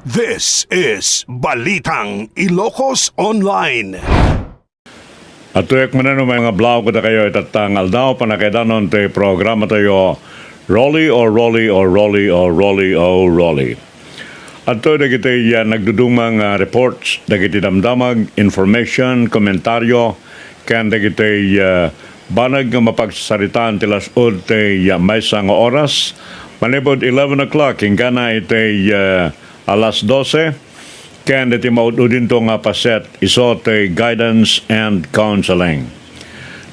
This is Balitang Ilocos Online. At tuyak mo na no mga blog ko na kayo itatangal daw panakaidanon te programa tayo Roly or Roly or Roly or Roly or Roly. At to na kita nagdudumang reports, na kita damdamag, information, komentaryo, kaya na kita banag nga mapagsaritaan tilas od te may sang oras, manibod 11 o'clock, hingga na ite alas 12, kaya na iti maududin to nga paset, iso te guidance and counseling.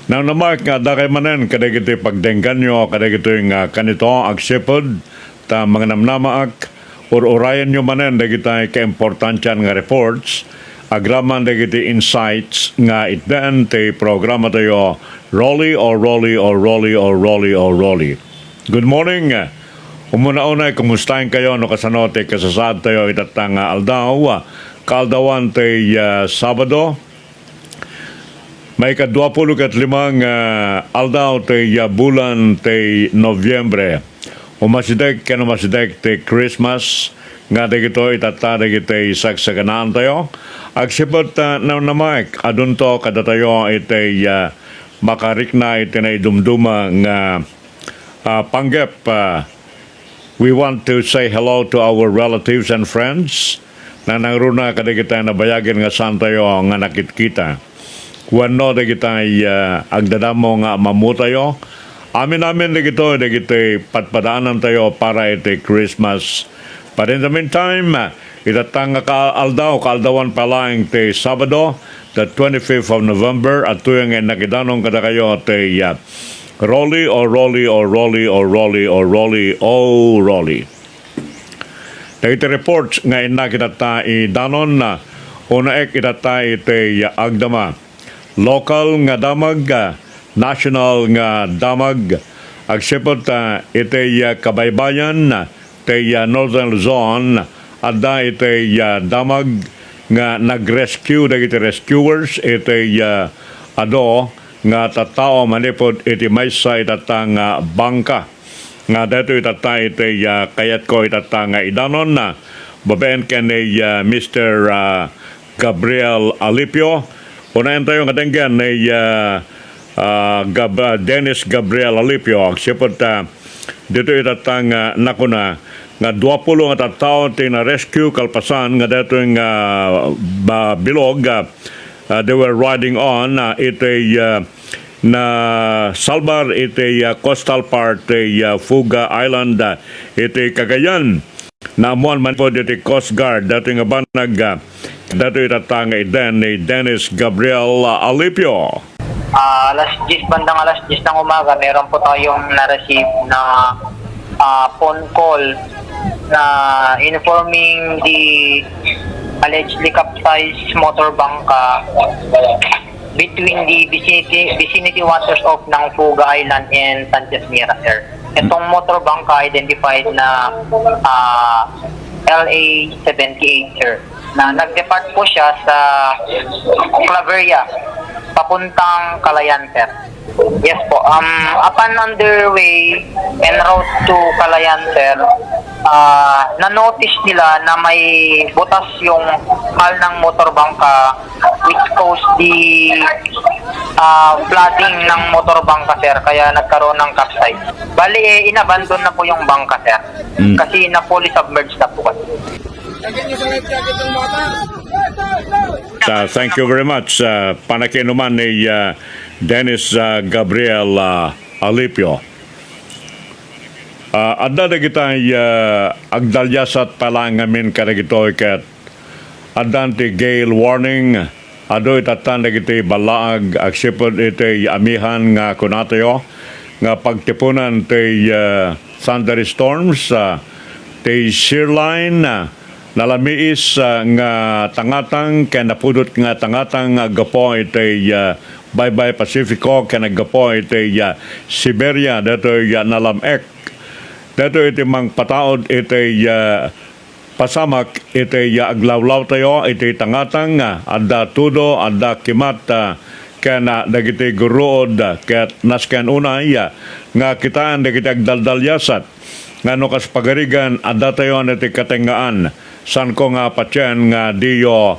Now namak nga dakay manen, kada kita pagdenggan nyo, kada kita nga kanito, agsipod, ta mga namnamaak, or orayan nyo manen, da kita ka-importansyan nga reports, agraman da kita insights, nga itdaan te programa tayo, Roly or Roly or Roly or Roly or Roly. Good morning. Umuna-una, kumustahin kayo no kasanote kasasad tayo itatang aldaw, kaldawan te Sabado. May ka-25 aldaw te bulan te Nobyembre. Umasidek kano masidek te Christmas, nga de gito itatada gite saksaganaan tayo. Agsipot na namak, adun to kada tayo ite makarikna ite na idumduma nga panggep. We want to say hello to our relatives and friends na nangruna kada kita nabayagin nga saan tayo nga nakitkita. Wano da kita agdadamo nga mamutayo. Amin-amin da kita patpadaanan tayo para iti Christmas. But in the meantime, itatang kaaldawan pala iti Sabado, the 25th of November, at tuyang nakidanong kada kayo iti Roly or Roly or Roly or Roly or Roly or Roly. Dahiti reports nga kita danon na unaek itata iti agdama. Local nga damag, national nga damag, agsipot iti kabaybayan, iti Northern Luzon, adda iti damag nga nag-rescue, dagiti rescuers, iti ado, nga tatao manipod iti maysa itatang bangka. Nga dato itata iti kayat ko itatang idanon na babaen ka ni Mr. Gabriel Alipio. Unayan tayo nga denggan ni Dennis Gabriel Alipio. Sipot dito itatang nakuna nga 20 nga tatao iti na rescue kalpasan nga dato nga bilog. They were riding on iti na salbar iti coastal part iti Fuga Island iti Cagayan na amuan man po iti Coast Guard dato nga banag dato itatanga iden ni Dennis Gabriel Alipio. Bandang alas 10 ng umaga, meron po tayong na-receive na phone call na informing the allegedly capsized motor bangka between the vicinity waters of ng Fuga Island and Sanchez Mira, sir. Itong motor bangka identified na LA-78, sir, na nag-depart po siya sa Claveria papuntang Calayan, sir. Yes po. Upon underway en route to Calayan, sir, na-notice nila na may butas yung hull ng motor bangka which caused the flooding ng motor bangka, sir. Kaya nagkaroon ng capsize. Bali, inabandon na po yung bangka, sir. Kasi na-fully submerged na po kasi. Thank you very much. Panakinuman ni Dennis Gabriel Alipio. Adda na kita agdalyasat palang amin karagito ikat adanti gale warning ado itatan na kita balaag agsipod iti amihan nga kunatayo nga pagtipunan ti thunderstorms ti shearline nalamiis nga tangatang kaya napudot nga tangatang gapo iti Baybay Pacifico kaya naggapo iti Siberia dato nalamek. Dato iti mang pataod iti pasamak iti aglawlaw tayo iti tangatang adda tudo adda kimat kaya na dagiti guruod kaya nasken unay nga kitaan dagiti agdaldalyasat ngano kas pagarigan adda tayo iti katengaan san ko nga patyan nga diyo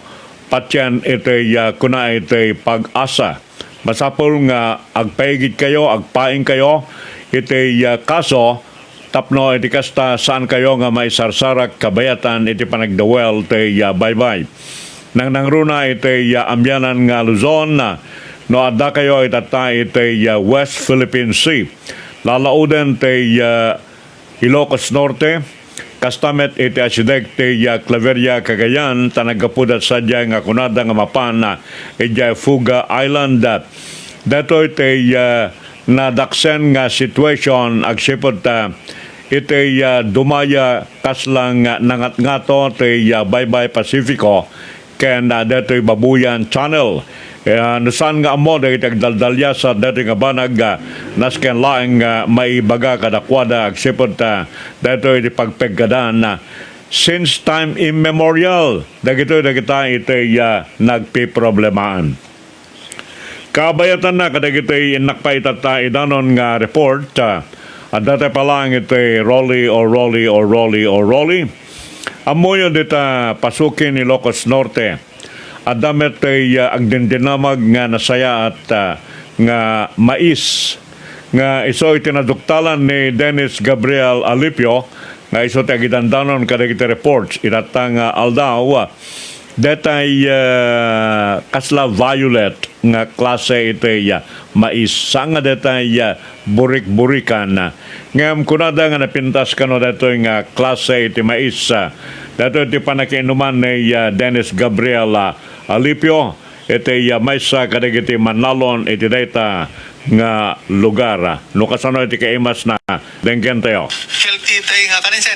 patyan iti kuna iti pag-asa. Masapol nga agpaigid kayo, agpaing kayo iti kaso tapno iti kasta saan kayo nga may sarsarak kabayatan iti panagdawel iti baybay. Nang nangruna iti amyanan nga Luzon no adda kayo itata iti West Philippine Sea. Lalauden iti Ilocos Norte, kastamet iti asidek ti Claveria Cagayan, tanagapudat sadya nga kunada nga mapan na iti Fuga Island. Dato iti nadaksen nga situation agsipot iti dumaya kaslang nangat-ngato ti Baybay Pacifico ken dato Babuyan Channel. Nusan nga amo dahil tagdaldalya sa dati nga banag nasken laeng may baga kadakwada agsipot dito iti pagpeggadan since time immemorial dagito dagita iti nagpiproblemaan. Kabayatan na kadagito inakpaitata idanon nga report at dati pa lang iti Roly or Roly or Roly or Roly. Amo yun dita pasukin ni Ilocos Norte. At damit ay agdindinamag nga nasaya at nga mais nga iso itinaduktalan ni Dennis Gabriel Alipio nga iso tagidandanon kadagiti reports itatang aldaw detay kasla violet nga klase iti mais sanga detay burik-burikan ngam kunada nga napintas kano detoy nga klase iti mais dato iti panakinuman ni Dennis Gabriel Alipio iti maysa kadagiti manlalon iti data nga lugar. No kasano iti kaimas na dengken tayo. Healthy tayo nga kanin, sir.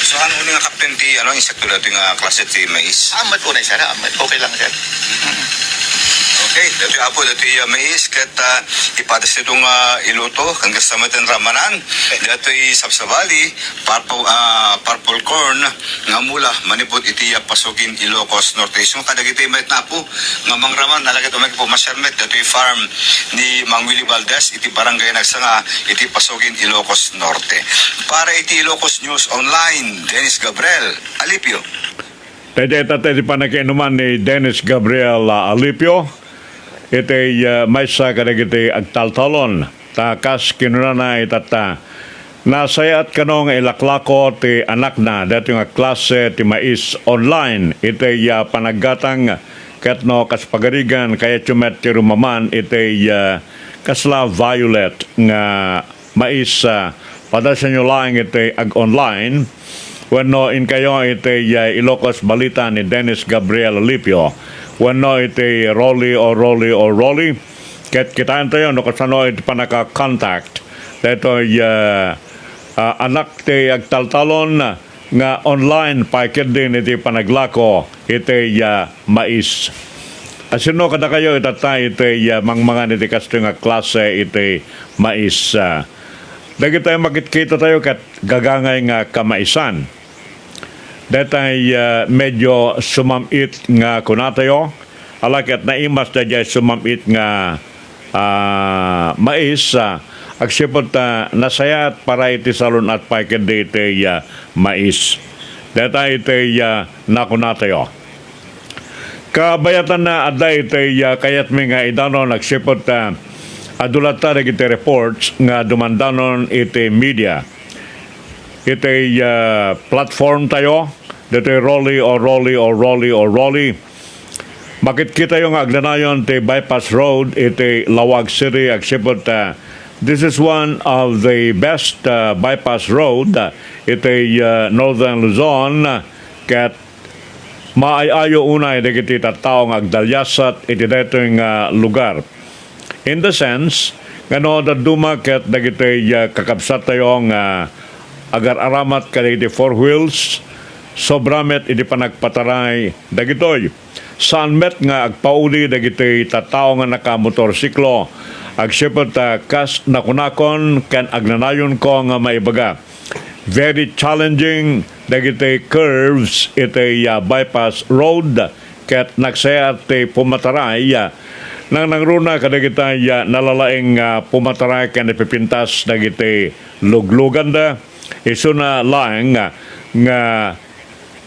So ano nga kapten ti insekto dito nga klase ti mais? Amat po na, sir. Amat. Okay lang, sir. Okay, dito apo dito mais kat ipatas itong iluto hanggang sa matin ramanan. Dito sabsabali purple corn nga mula manipot iti pasukin Ilocos Norte. So kadagiti met na po nga mangraman nalagay to po masyarmet dito farm ni Mang Willie Valdez iti barangay nagsanga iti pasukin Ilocos Norte. Para iti Ilocos News Online, Dennis Gabriel Alipio. Tete panakinuman ni Dennis Gabriel Alipio iti maysa kadagiti agtaltalon takas kinunana itata nasayat kanong ilaklako ti anak na dati nga klase ti mais online iti panaggatang ketno kas pagarigan kaya chumet ti rumaman iti kasla violet nga mais padasan nyo lang iti ag-online wenno in kayo iti Ilocos Balita ni Dennis Gabriel Alipio wenno iti Roly or Roly or Roly ket kitaan tayo no kasano iti panaka-contact dito anak ti agtaltalon nga online paikid din iti panaglako iti mais. Asino kada kayo itata iti mangmangan iti kasto nga klase iti mais. Dagi tayo makikita tayo kat gagangay nga kamaisan. Detay medyo sumamit nga kunatayo alakit na imas na dyan sumamit nga mais agsipot nasayat para iti salon at paikid iti mais detay iti nakunatayo kabayatan na adda iti kayat mi nga idanon agsipot adulata iti reports nga dumandanon iti media iti platform tayo dito Roly or Roly or Roly or Roly. Bakit kita yung aglanayon ti bypass road iti Lawag City agsipot this is one of the best bypass road iti Northern Luzon ket maayayo unay dagiti tattaong agdalyasat iti daytoy nga lugar. In the sense ngano daduma ket dagiti kakabsat tayo nga agar-aramat kadagiti four wheels sobramet iti panagpataray dagitoy saan met nga agpauli dagiti tattao nga nakamotorsiklo agsipot kas nakunakon ken agnanayon ko nga maibaga very challenging dagiti curves iti bypass road ket nagsayat ti pumataray nang nangruna kadagiti nalalaing pumataray ken ipipintas dagiti lugluganda iso na lang nga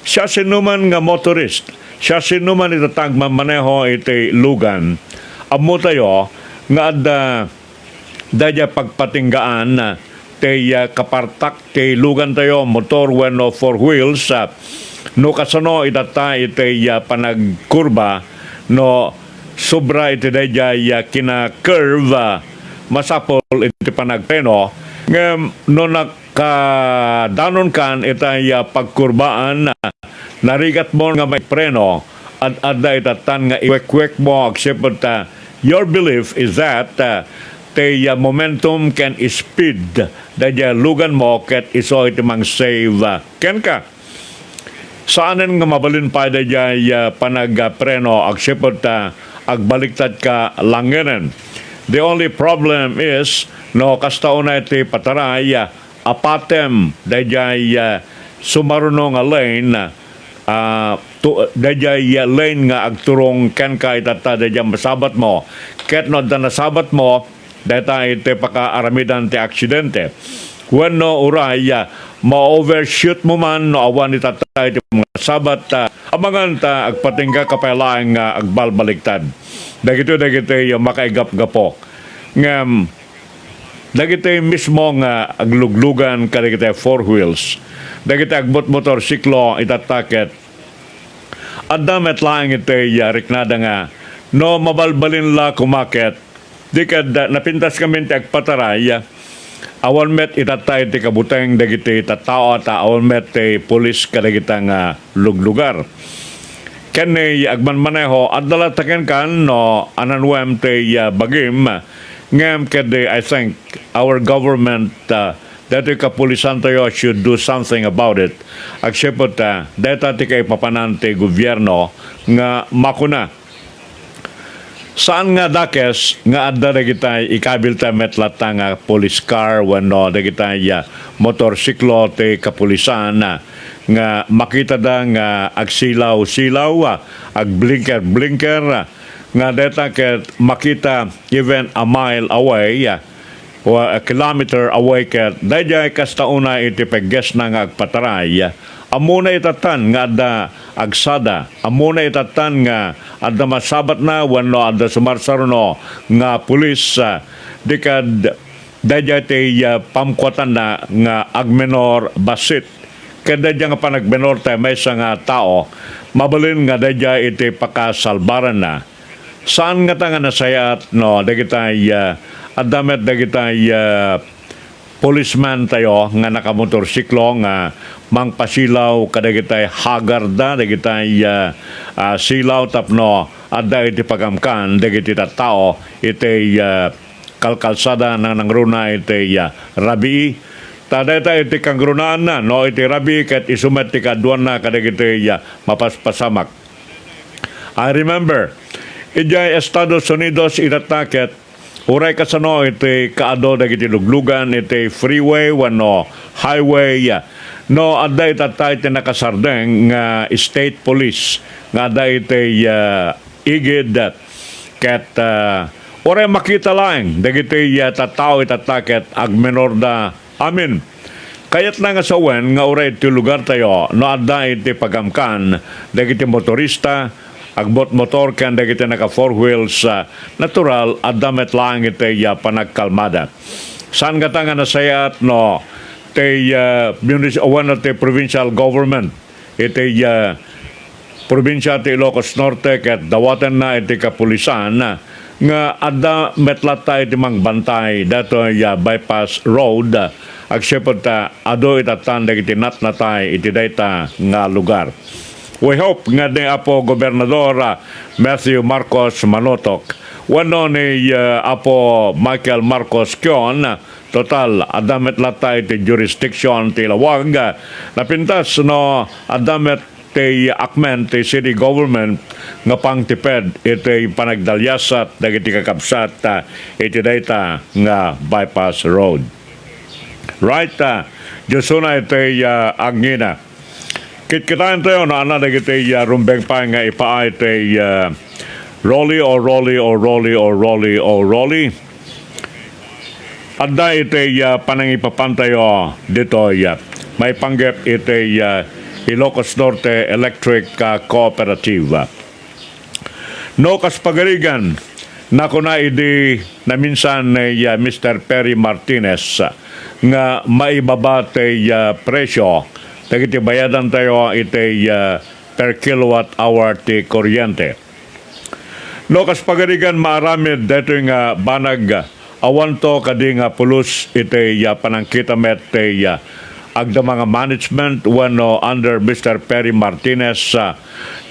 siya sinuman nga motorist, siya sinuman itatag mamaneho iti lugan, amo tayo nga dadya pagpatinggaan tay kapartak tay lugan tayo motor wenno four wheels no kasano itata iti panagkurba no sobra iti dadya kina curve masapol iti panagpreno ngem no nakadanon kan iti pagkurbaan narigat mo nga may preno at adda itatan nga iwek-wek mo aksepot your belief is that the momentum can speed dadya lugan mo ket iso iti mang save ken ka saanen nga mabalin pa dadya panagpreno aksepot agbaliktad ka langenen. The only problem is no kastauna iti pataray apatem dadya sumaruno nga lane dadya lane nga agturong ken ka itata dadya masabat mo ket no da nasabat mo data iti pakaaramidan ti aksidente when no uray ma-overshoot mo man no awan itata iti mga sabat amangan ta agpatingga kapailaang agbalbaliktad dagiti makaigap-gapo ngem dagiti mismo nga agluglugan kadagiti four wheels dagiti agbot motorsiklo itataket addamet lang iti riknada nga no mabalbalin la kumaket di kad napintas kami ti agpataray awan met itatay ti kabuteng dagiti tattao at awan met ti pulis kadagiti nga luglugar ken agmanmaneho adala taken kan no ananwem ti bagim ngem kede I think our government dati kapulisan tayo should do something about it aksepot data ti kay papanante gobyerno nga makuna saan nga dakes nga adda dagitay ikabil ta metlata nga police car wenno dagitay motorsiklo ti kapulisan nga makita da nga agsilaw-silaw agblinker-blinker nga data ket makita even a mile away o a kilometer away ket dayjay kastauna iti pegges na nga agpataray amuna itatan nga adda agsada amuna itatan nga adda masabat na wenno adda sumarsaruno nga pulis dikad dayjay ti pamkuatan na nga agmenor basit kada nga panagmenor tayo may isang tao mabalin nga dayjay iti pakasalbaran na saan nga nga nasayat no dagitay adamet dagitay policeman tayo nga nakamotorsiklo nga mangpasilaw kadagitay hagarda dagitay silaw tapno adda iti pagamkan dagiti tattao iti kalkalsada na nangruna iti rabii tadayta iti kangrunaan na no iti rabii ket isumet ti kaduan na kadagiti mapaspasamak. I remember ijay Estados Unidos itatakit uray kasano iti kaado dagiti luglugan iti freeway wenno highway no adda itatay ti nakasardeng nga state police nga adda iti igid ket uray makita lang dagiti tattao itatakit agmenor da amin kayat na nga sawen nga uray iti lugar tayo no adda iti pagamkan dagiti motorista agbot motor ken dagiti naka four wheels natural addamet lang iti panagkalmada saan nga nga nasayat no iti one of the provincial government iti probinsya ti Ilocos Norte ket dawaten na iti kapulisan nga adda metlata iti mangbantay dato bypass road agsepot ado itatan dagiti natnatay iti dayta nga lugar. We hope nga ni Apo Gobernador Matthew Marcos Manotok wano ni Apo Michael Marcos Kion total adamet latay ti jurisdiction ti lawag napintas no adamet ti akmen ti city government nga pangtiped iti panagdalyasat dagiti kakabsat iti dayta nga bypass road right Josuna iti agngina kitkitaan tayo na ana dagiti rumbeng pa nga ipaay iti Roly or Roly or Roly or Roly or Roly adda iti panangipapantayo dito may panggap iti Ilocos Norte Electric Cooperative. No kaspagarigan na kuna idi na minsan ni Mr. Perry Martinez nga maibaba ti presyo dagiti bayadan tayo iti per kilowatt hour ti kuryente. No kaspagarigan maaramid dito nga banag awan to kadi nga pulos iti panangkita met ti agda mga management wano under Mr. Perry Martinez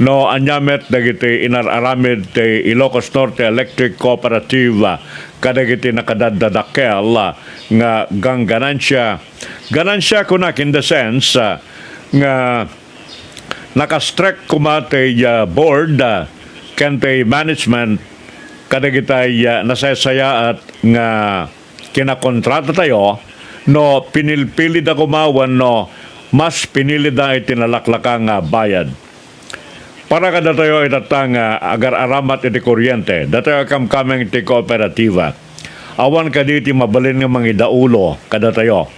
no anyamet dagiti inararamid ti Ilocos Norte Electric Cooperative kadagiti nakadadadakel nga ganansya kunak in the sense nga nakastrek kumate board kante management kadagitay nasasaya at nga kinakontrata tayo no pinilpili da kumawan no mas pinili da itinalaklakang bayad. Para kada tayo itatang agar aramat iti kuryente, datayo kamkameng iti kooperativa. Awan kaditi mabalin nga mga idaulo kada tayo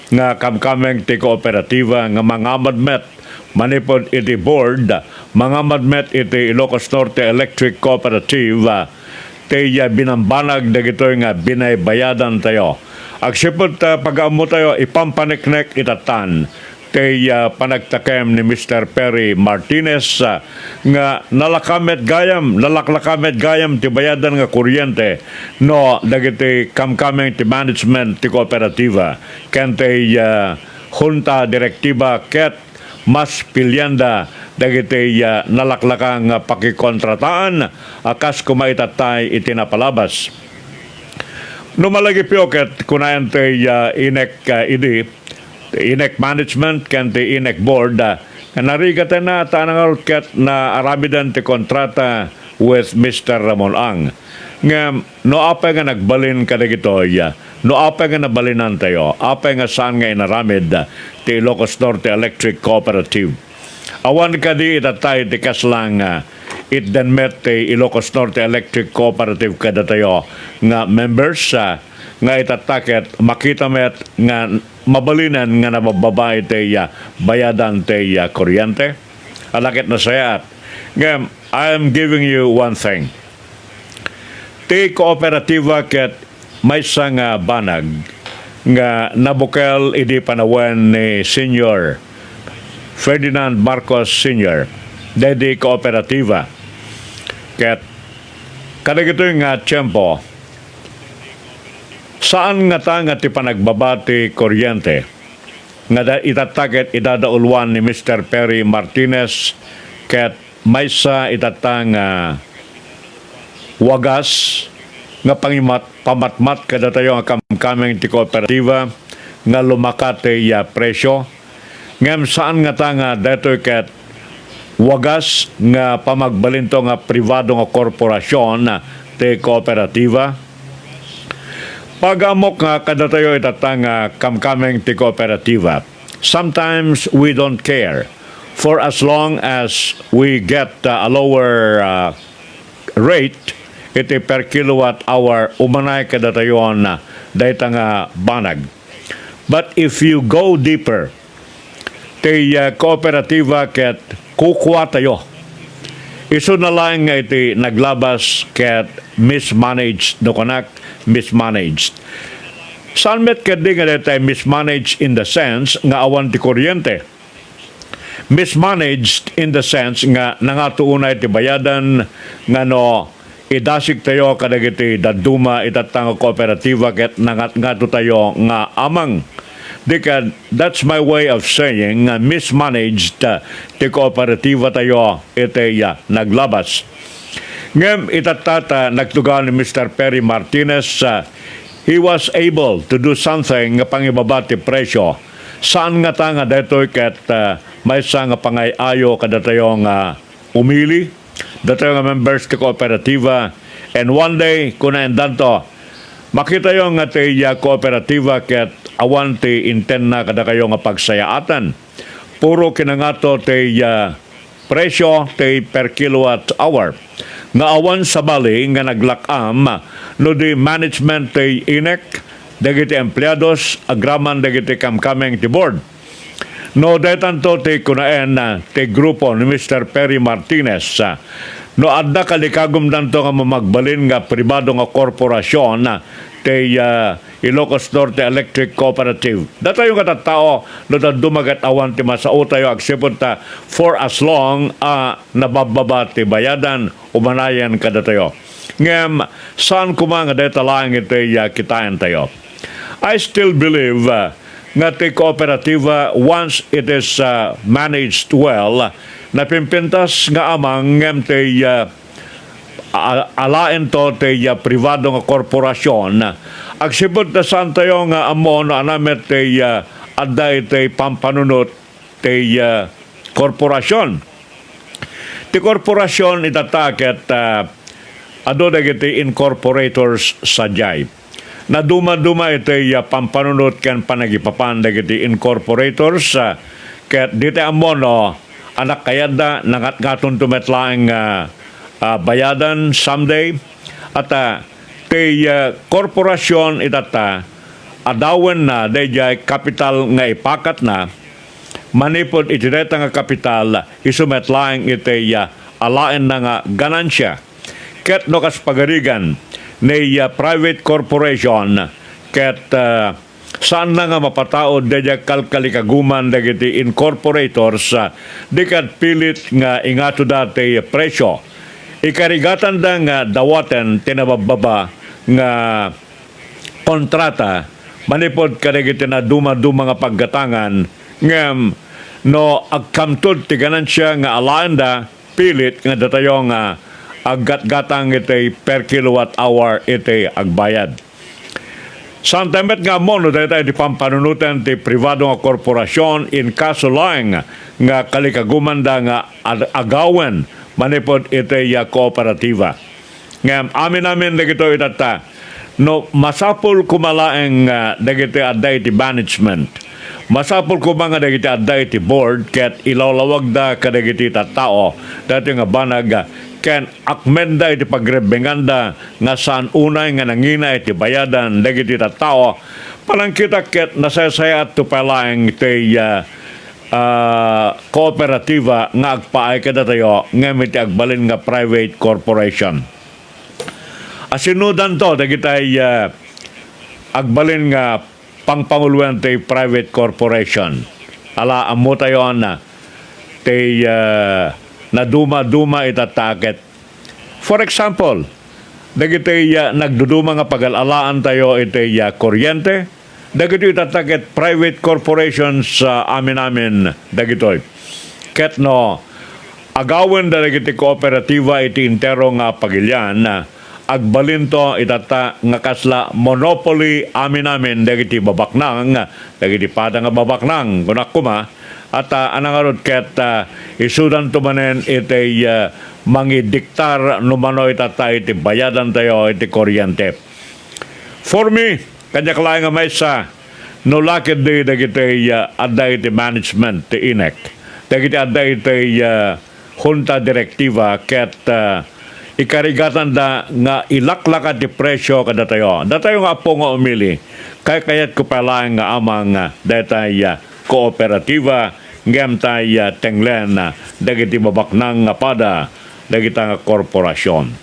nga kamkameng iti kooperativa nga mga madmet manipod iti board, mga madmet iti Ilocos Norte Electric Cooperative tiya binambanag dagito nga binaybayadan tayo. Agsipot pag-amo tayo ipampaniknek itatan tay panagtakem ni Mr. Perry Martinez nga nalaklaklamet gayam ti bayadan nga kuryente no dagiti kamkameng ti management ti kooperativa ken ti junta direktiba ket mas pilyanda dagiti nalaklakang pakikontrataan akas kumaitatay itinapalabas. No malagi pioket kunayan ti INEC management kan ti INEC board narigatan na tanang ket na aramidan ti kontrata with Mr. Ramon Ang nga no apay nga nagbalin kadagitoy no apay nga nabalinan tayo apay nga saan nga inaramid ti Ilocos Norte Electric Cooperative awan kadi itatay ti kaslang it then met ti Ilocos Norte Electric Cooperative kada tayo nga members nga itataket makita met nga mabalinan nga nabababa iti bayadan ti kuryente alakit na sayat nga I am giving you one thing ti kooperativa ket may sang banag nga nabukel idi panawen ni Senior Ferdinand Marcos Sr. Dedi kooperativa ket kadagito nga tiyempo saan nga ta nga ti panagbabati kuryente nga itataket idadaulwan ni Mr. Perry Martinez ket maysa itatang wagas nga pamatmat kada tayo nga kamkameng ti kooperativa nga lumakat ti presyo ngem saan nga ta nga detoy ket wagas nga pamagbalinto nga privado nga korporasyon ti kooperativa pagamok nga kada tayo itatang kamkameng ti kooperativa. Sometimes we don't care for as long as we get a lower rate iti per kilowatt hour umanay kada tayo na dayta nga banag. But if you go deeper ti kooperativa ket kukuha tayo iso na lang nga iti naglabas ket mismanaged no kanak mismanaged. Saan met kadi nga dito mismanaged in the sense nga awan ti kuryente. Mismanaged in the sense nga nangatuunay ti bayadan nga no idasig tayo kadagiti daduma itatang kooperativa ket ngatu tayo nga amang. Dika, that's my way of saying mismanaged ti kooperativa tayo iti naglabas. Ngem itatata nagtugan ni Mr. Perry Martinez he was able to do something nga pangibaba ti presyo. Saan nga ta nga detoy ket may sa nga pangayayo kada tayo nga umili datayo nga members ti kooperativa and one day kunaendan to makita yo nga ti kooperativa ket awan ti inten na kada kayo nga pagsayaatan puro kinangato ti presyo ti per kilowatt hour nga awan sa bali nga naglakam no di management ti INEC dagiti empleados agraman dagiti kamkameng ti board No, detanto te kunaen te grupo ni Mr. Perry Martinez. No, adda kalikagom danto nga mamagbalin nga pribado nga korporasyon te Ilocos Norte Electric Cooperative. Data yung katatao no dumagat awan ti masao tayo agsipot ta for as long nabababa ti bayadan umanayan kada tayo. Ngem saan kumanga data lang iti kitain tayo. I still believe nga ti kooperativa once it is managed well napimpintas nga amang ngem ti alain to ti privado nga korporasyon agsibot na saan tayo nga amon anamet ti adda iti pampanunot ti korporasyon. Ti korporasyon itataket ado dagiti incorporators sajay. Na duma-duma iti pampanunot ken panagipapan dagiti incorporators ket diti amono anak kayadda nangatgaton tumetlaeng bayadan someday at ti korporasyon itata adawen na dayjay kapital nga ipakat na manipod iti deta nga kapital isumetlaeng iti alaen na nga ganansya ket no kas pagarigan ni private corporation ket saan na nga mapataod dadya kalkalikaguman dagiti incorporators dikat pilit nga ingato dati presyo ikarigatan da nga dawaten tinabababa nga kontrata manipod kadagiti na duma-duma nga paggatangan ngem no agkamtud ti ganansya nga alaanda pilit nga datayo nga aggat-gatang iti per kilowatt hour iti agbayad. Santamet nga mo no dayta iti pampanunutan ti privado nga korporasyon in kaso lang nga kalikagumanda nga agawen manipod iti kooperativa. Ngam amin dagito itata no masapul kumalaeng dagiti adda iti management. Masapul kumanga dagiti adda iti board ket ilawlawag da kadagiti tattao dati nga banag ken akmenda iti pagrebenganda nga saan unay nga nangina iti bayadan dagiti tattao palangkita ket nasayasaya at tupalaeng iti kooperativa nga agpaay kada tayo ngem iti agbalin nga private corporation. Asinudan to dagiti agbalin nga pangpanguluan ti private corporation. Ala amo tayo na ti na duma-duma itataket. For example, dagiti nagduduma nga pag-alalaan tayo iti kuryente, dagiti itataket private corporations sa amin dagitoy. Ket no agawen dagiti kooperativa iti intero nga pagilyan agbalin to itata nga kasla monopoly amin dagiti babaknang dagiti pada nga babaknang kunak kuma at anangarod ket isudan tumanen iti mangidiktar numano itata iti bayadan tayo iti kuryente. For me, kanya kalay nga may sa no lakid di dagiti adda iti management ti INEC dagiti adda iti junta direktiva ket ikarigatan da nga ilaklaka ti presyo kada tayo. Datayo nga po nga umili. Kayat ko pala nga amang datay kooperativa ngem tay tenglen dagiti babaknang nga pada dagiti nga korporasyon.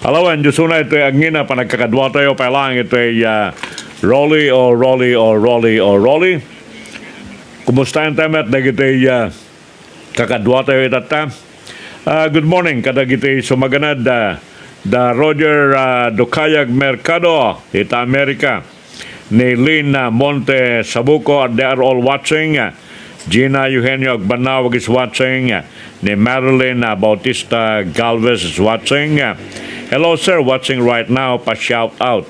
Alawan jusuna ito angina panagkakadwa tayo palang ito Roly. Kumusta yung temet dagiti kakadwa tayo itata? Good morning, kadagiti sumaganad da Roger Dukayag Mercado, ita Amerika, ni Lynn Monte Sabuco, they are all watching. Gina Eugenio Agbanawag is watching. Ni Marilyn Bautista Galvez is watching. Hello sir, watching right now, pa-shout out.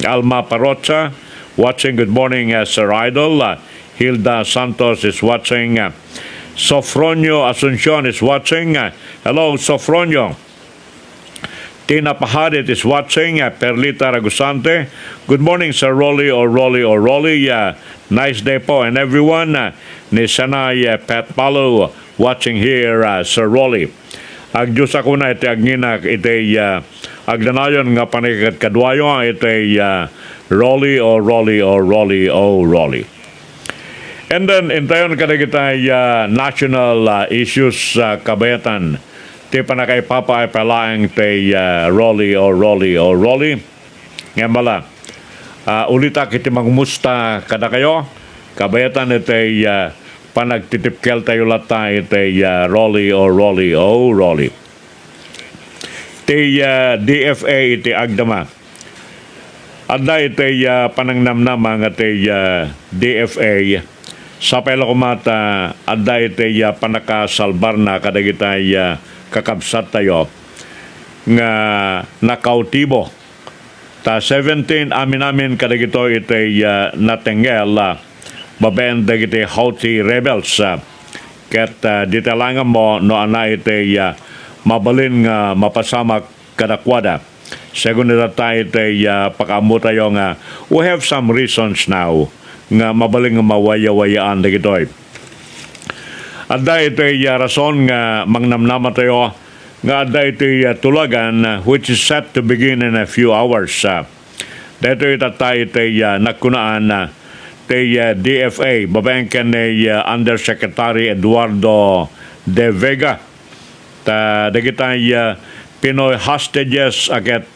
Alma Parocha, watching. Good morning, Sir Idol. Hilda Santos is watching. Sofronio Asuncion is watching. Hello, Sofronio. Tina Pahadit is watching. Perlita Ragusante. Good morning, Sir Roly. Nice day po. And everyone, ni Sanay Pat Palo watching here, Sir Roly. Agdiyos ako na iti agninak iti agdanayon nga panikat kadwayo iti Roly. And then, intayon ka na kita national issues sa kabayatan. Ti pa na kay Papa ay palaang ti Roly or Roly or Roly. Nga mala, ulita kiti magmusta kada kayo. Kabayatan iti panagtitipkel tayo lata iti Roly or Roly or Roly. Ti DFA iti agdama. Adda iti panangnamnama nga iti DFA. Sa pala kumata, adda iti panakasalbar na kadagitay kakabsat tayo nga nakautibo. Ta 17 amin kadagito iti natengel babaen dagiti Houthi rebels. Ket ditalangan mo no ana iti mabalin nga mapasamak kadakwada. Segundo tayo iti pakamu tayo nga we have some reasons now nga mabaling nga mawaya-wayaan dagitoy. Adda iti rason nga mangnamnama tayo nga adda iti tulagan which is set to begin in a few hours. Dito itatay iti nakunaan iti DFA babaeng ken ni Undersecretary Eduardo De Vega. Ta dagitay Pinoy hostages aket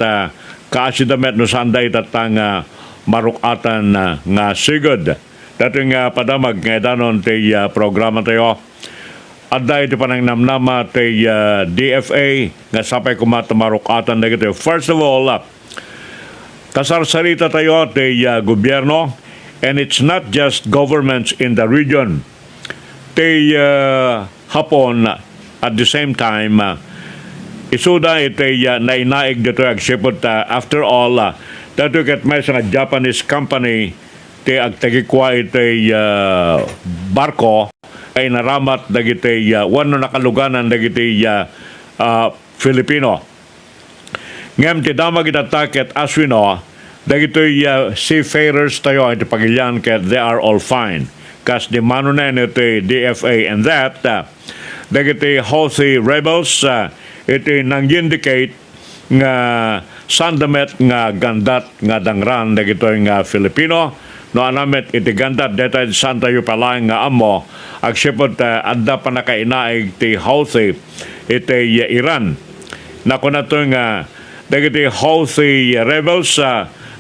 kaasidamet no sanda itatang marukatan nga sigod. Dato nga padamag nga danon ti programa tayo. Adda iti panangnamnama ti DFA nga sapay kumata marukatan na ito. First of all, kasarsarita tayo ti gobyerno, and it's not just governments in the region. Ti hapon at the same time isuda iti nainaig dito agsipot after all dato ket may sa Japanese company ti agtagikwa iti barko ay naramat dagiti wano nakaluganan dagiti Filipino. Ngem ti damag itatakit as we know dagiti seafarers tayo iti pagilyan ket they are all fine. Kas di manunen iti DFA and that dagiti Houthi rebels iti nang-indicate nga sandamet nga gandat nga dangran dagitoy nga Filipino no anamet iti gandat deta santa yu pala nga amo agsipot adda pa nakainaig ti Houthi iti Iran nakunato nga dagiti Houthi rebels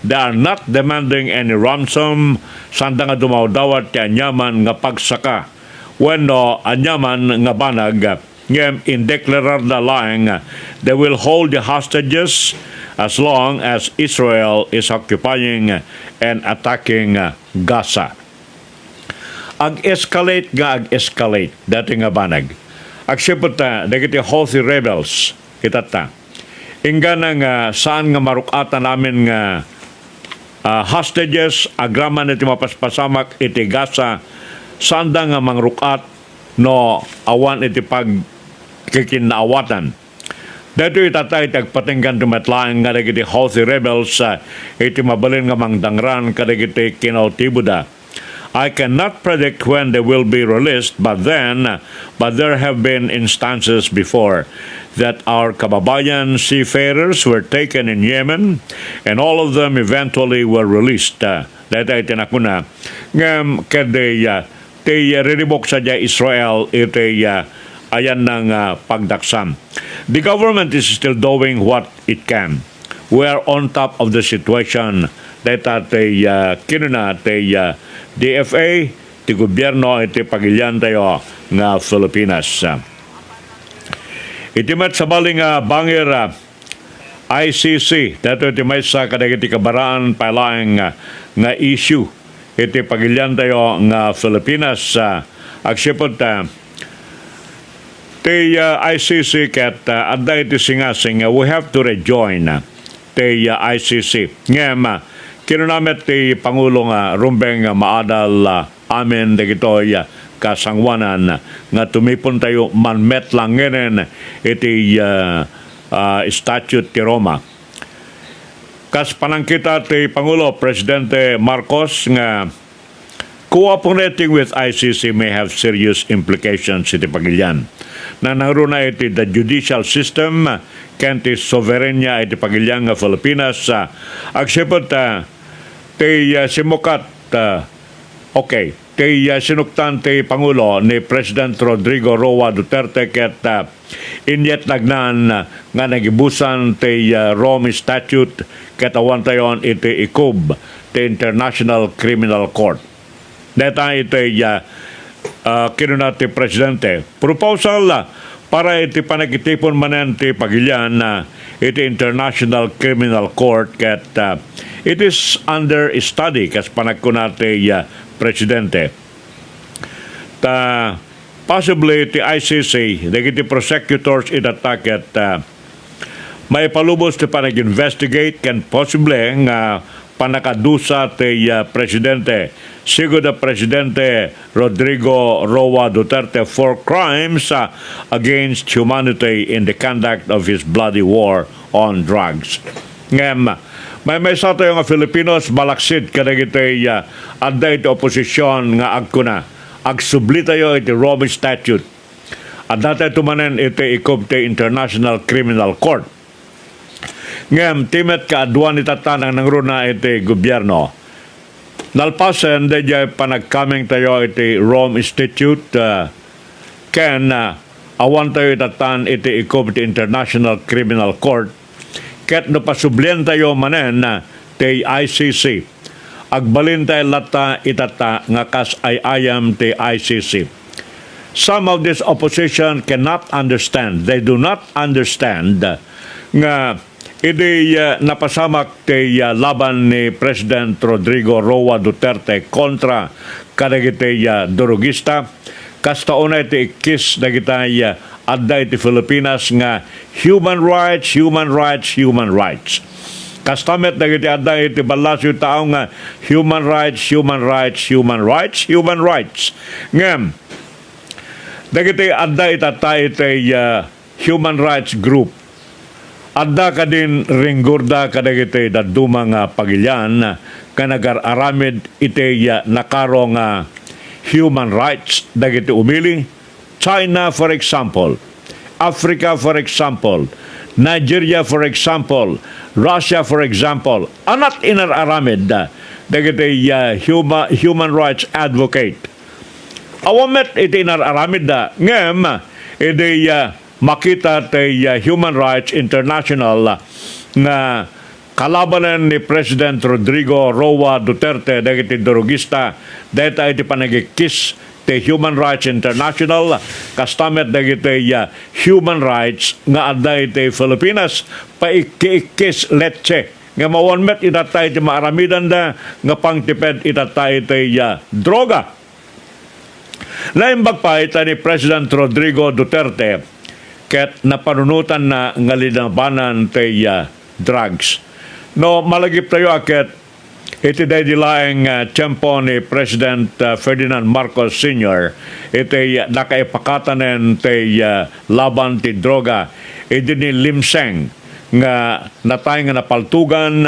they are not demanding any ransom sanda nga dumawdawat ti anyaman nga pagsaka wenno anyaman nga banag ngem in declarar the lying they will hold the hostages as long as Israel is occupying and attacking Gaza. Ag-escalate dati nga banag. Agsipot dagiti Houthi rebels kitata. Ingga nga saan nga marukatan namin nga hostages agraman iti mapaspasamak iti Gaza sanda nga mangrukat no awan iti pag kikinaawatan. Dito itatay tagpatinggan tumatlaang nga dagiti Houthi rebels iti mabalin nga mangdangran kadagiti kinautibuda. I cannot predict when they will be released, but there have been instances before that our kababayan seafarers were taken in Yemen and all of them eventually were released. Dito itinakuna ngam kade ti riribok sa Israel iti ayan ng pagdaksam. The government is still doing what it can. We are on top of the situation. Data ti kinuna ti DFA, ti gobyerno iti pagilyan tayo nga Pilipinas. Iti met sa baling bangir ICC, dato iti may sa kadagiti kabaraan palaeng nga issue iti pagilyan tayo nga Pilipinas. Agsipot ti ICC ket adda iti singasing we have to rejoin ti ICC. Ngem kinunamet ti Pangulong Rumbeng maadal amin dagitoy kasangwanan nga tumipon tayo manmet langenen iti statute ti Roma. Kas panangkita ti Pangulo Presidente Marcos nga cooperating with ICC may have serious implications iti pagilyan. Na naruna iti the judicial system kenti soberenya iti pagilyan nga Pilipinas agsipot ti simukat okay sinuktan ti Pangulo ni President Rodrigo Roa Duterte ket inyet nagnan nga nagibusan ti Rome Statute ket awan tayon iti ikub ti International Criminal Court. Deta iti kinuna ti Presidente. Proposal para iti panagitipon manen ti pagilyan iti International Criminal Court ket it is under study kas panagkuna ti Presidente. Possibly ti ICC, dagiti prosecutors itatakit may palubos ti panag-investigate can possibly nga panakadusa ti Presidente. Sigo da Presidente Rodrigo Roa Duterte for crimes against humanity in the conduct of his bloody war on drugs. Ngem, may sa tayo nga Filipinos balaksid kadagiti adda iti oposisyon nga agkuna. Agsubli tayo iti Rome Statute. At dati tumanen iti ikob ti International Criminal Court. Ngem, timet ka aduan itatanang nangruna iti gobyerno. Nalpasen, dadya panagkaming tayo iti Rome Institute ken awan tayo itatan iti ikob ti International Criminal Court ket no pasublyan tayo manen ti ICC. Agbalin tayo lata itata nga kas ayam ti ICC. Some of this opposition cannot understand. They do not understand nga idi napasamak ti laban ni President Rodrigo Roa Duterte kontra kadagiti durugista. Kastaunay ti ikis dagitay adda iti Filipinas nga human rights, human rights, human rights. Kastamet dagiti adda iti balasyo tao nga human rights, human rights, human rights, human rights. Ngem, dagiti adda itatay iti human rights group. Adda ka din ringgurda kadagiti daduma nga pagilyan kanagar-aramid iti nakaro nga human rights dagiti umili. China, for example, Africa, for example, Nigeria, for example, Russia, for example, anat inararamid dagiti human rights advocate. Awamet iti inararamid ngem iti makita ti Human Rights International na kalabanan ni President Rodrigo Roa Duterte dagiti durugista deta iti panagikis ti Human Rights International kastamet dagiti human rights nga adda iti Filipinas paikikis letche nga mawanmet itatay iti maaramidan da nga pangtiped itatay iti droga. Naimbag pa ita ni President Rodrigo Duterte ket napanunutan na nga linabanan ti drugs. No, malagip tayo aket iti daydilaeng tiyempo ni President Ferdinand Marcos Sr. iti nakaipakatanen ti laban ti droga iti ni Limseng nga natay nga napaltugan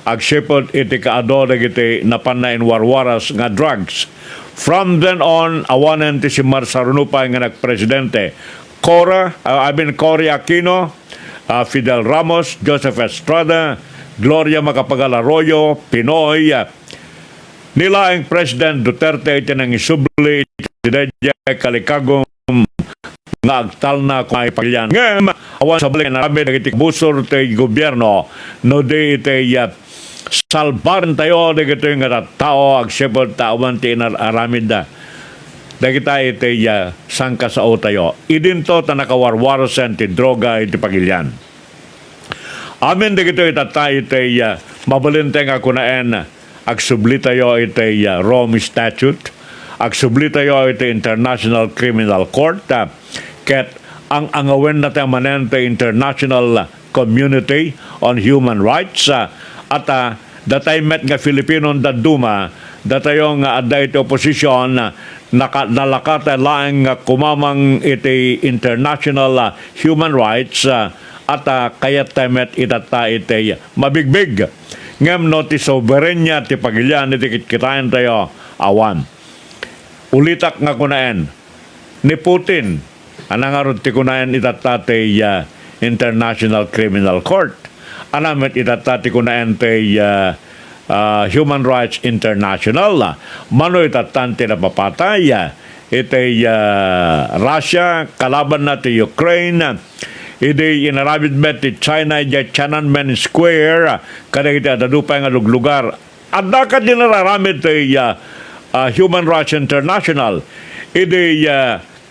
agsipod iti kaado dagiti napannain warwaras nga drugs. From then on, awanen ti si Marsarunupay nga nagpresidente. Cory Aquino, Fidel Ramos, Joseph Estrada, Gloria Macapagal Arroyo, Pinoy. Nilaeng President Duterte iti nang isubli iti kalikagom nga agtal na kung ay pagyan. Ngem, awan sa balik na rabi nagiti busor ti gobyerno no di iti salbaran tayo dagito yung tao agsipod tawan ti inaramid da. Dagita iti sangka sa o tayo. Idinto ta nakawarwarasen ti droga iti pagilyan. Amin dagito itatay iti mabalinteng ako naen agsubli tayo iti Rome Statute, agsubli tayo iti International Criminal Court, ket ang angawen na tayo manen iti International Community on Human Rights, at datay met nga Filipino daduma, datayong adda iti oposisyon nalakata laeng kumamang iti international human rights at kayat temet itata iti mabigbig ngem no ti soberenya ti pagilyan iti kitkitain tayo awan ulitak nga kunaen ni Putin anangarod ti kunaen itata ti International Criminal Court anamet itata ti kunaen ti Human Rights International. Mano'y tatante na papatay. Ito'y Russia, kalaban na ti Ukraine. Ito'y Naarinebneb ti China, Tiananmen Square, kada iti adadupay nga luglugar. At dakat din nararamid ti Human Rights International. Ito'y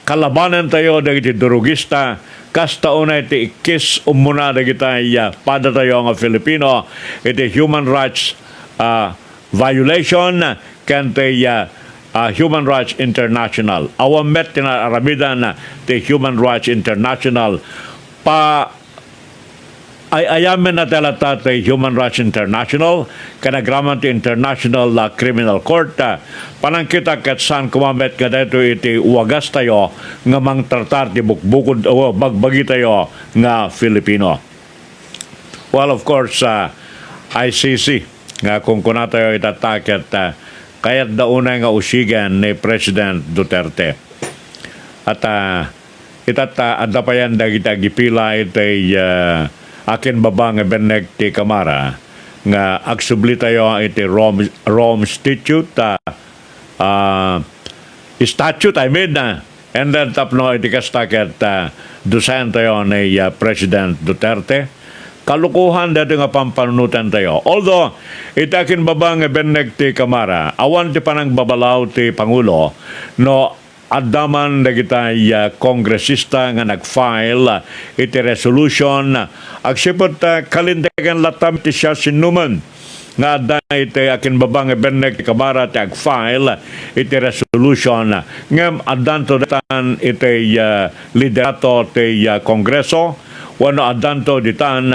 kalabanan tayo dagiti durugista, kasta unay ti ikis umuna dagiti pada tayo nga Filipino, iti human rights violation kan ti Human Rights International. Awam met tinaramidan ti Human Rights International pa ayamen na talata ti Human Rights International kanagraman ti International Criminal Court panangkita ket saan kumamet kada iti wagas tayo nga mang tratar ti bukbukod o bagbagi tayo nga Filipino. Well, of course, ICC nga kung kuna tayo itataket kayat daunay nga usigan ni President Duterte. At adda pa yan dagita gipila iti akin baba nga beneg ti Kamara nga agsubli tayo iti Rome Statute statute and then tapno iti kastaket dusayan tayo ni President Duterte. Kalukuhan dati nga pampanunutan tayo. Although, itakin baba nga beneg ti Kamara, awan ti panang babalaw ti Pangulo, no addaman dagitay kongresista nga nag-file iti resolution agsipot kalindagan latam ti siya sinuman nga adda iti akin babang beneg ti Kamara ti ag-file iti resolution ngem addan to datan iti liderato ti kongreso wano addan to ditan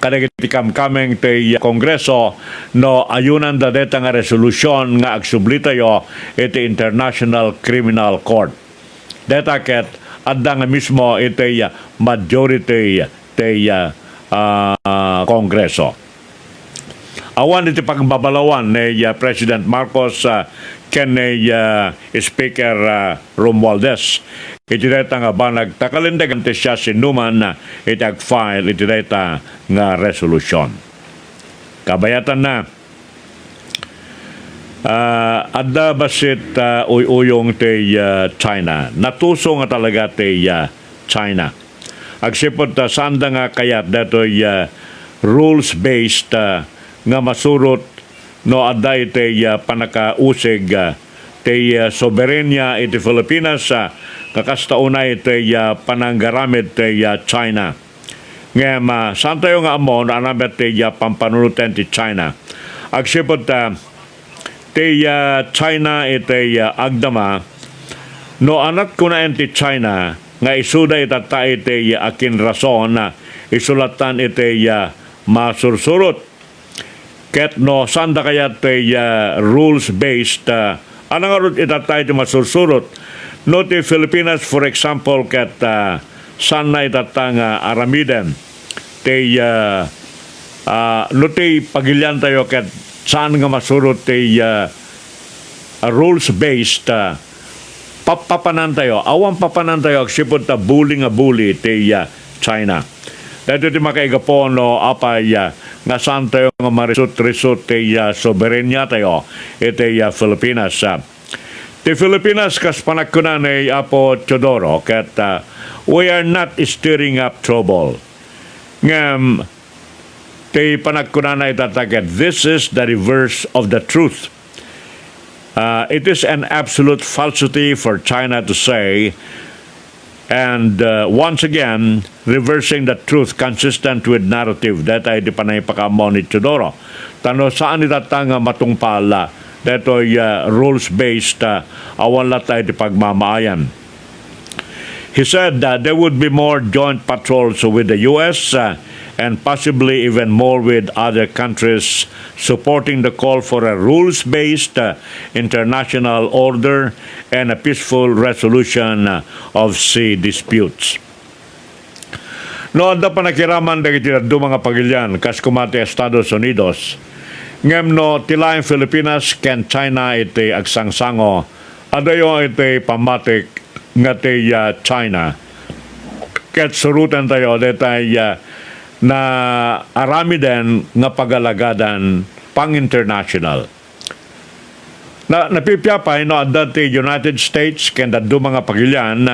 kadagiti kamkameng ti kongreso no ayunan da deta nga resolusyon nga agsubli tayo iti International Criminal Court. Deta ket adda nga mismo iti majority ti kongreso. Awan iti pagbabalawan ni President Marcos ken ni Speaker Romualdez. Iti data nga ba nagtakalindagan ti siya sinuman iti ag-file iti data nga resolusyon. Kabayatan na adda basit uyuyong ti China. Natuso nga talaga ti China. Agsipot sanda nga kayat dato'y rules-based nga masurot no adda iti panakausig ti soberenya iti Pilipinas kakasta unay iti pananggaramid ti China. Ngem saan tayo nga amon anabet ti pampanunutan ti China. Agsipot ti China iti agdama no anat kuna ti China nga isuda itata iti akin rason isulatan iti masursurot. Ket no sanda kaya ti rules-based anang arot itatay iti masursurot. No ti Filipinas, for example, ket saan na itatang aramiden ti no ti pagilyan tayo ket saan nga masurot ti rules-based papanan tayo. Awan papanan tayo agsipod ta bully nga bully ti China. Dito ti makaigapo no apay nga saan tayo nga marisot-risot ti soberenya tayo iti Filipinas. Ti Filipinas kas panagkunan ni Apo Teodoro ket we are not stirring up trouble. Ngam ti panagkunan na itataget, this is the reverse of the truth. It is an absolute falsity for China to say, and once again, reversing the truth consistent with narrative. That ay di panay pakamon ni Teodoro. Tano saan itatanga matungpala deto'y rules-based awan latay di pagmamaayan. He said that there would be more joint patrols with the U.S. And possibly even more with other countries supporting the call for a rules-based international order and a peaceful resolution of sea disputes. No, anda pa nakiraman dagiti mga pagilyan kas kumati Estados Unidos. Ngem no tilaing Filipinas ken China iti agsangsango adayo iti pamatik nga ti China. Ket surutan tayo detay na arami den nga pagalagadan pang-international. Napipiyapay no dati United States kenda do mga pagilyan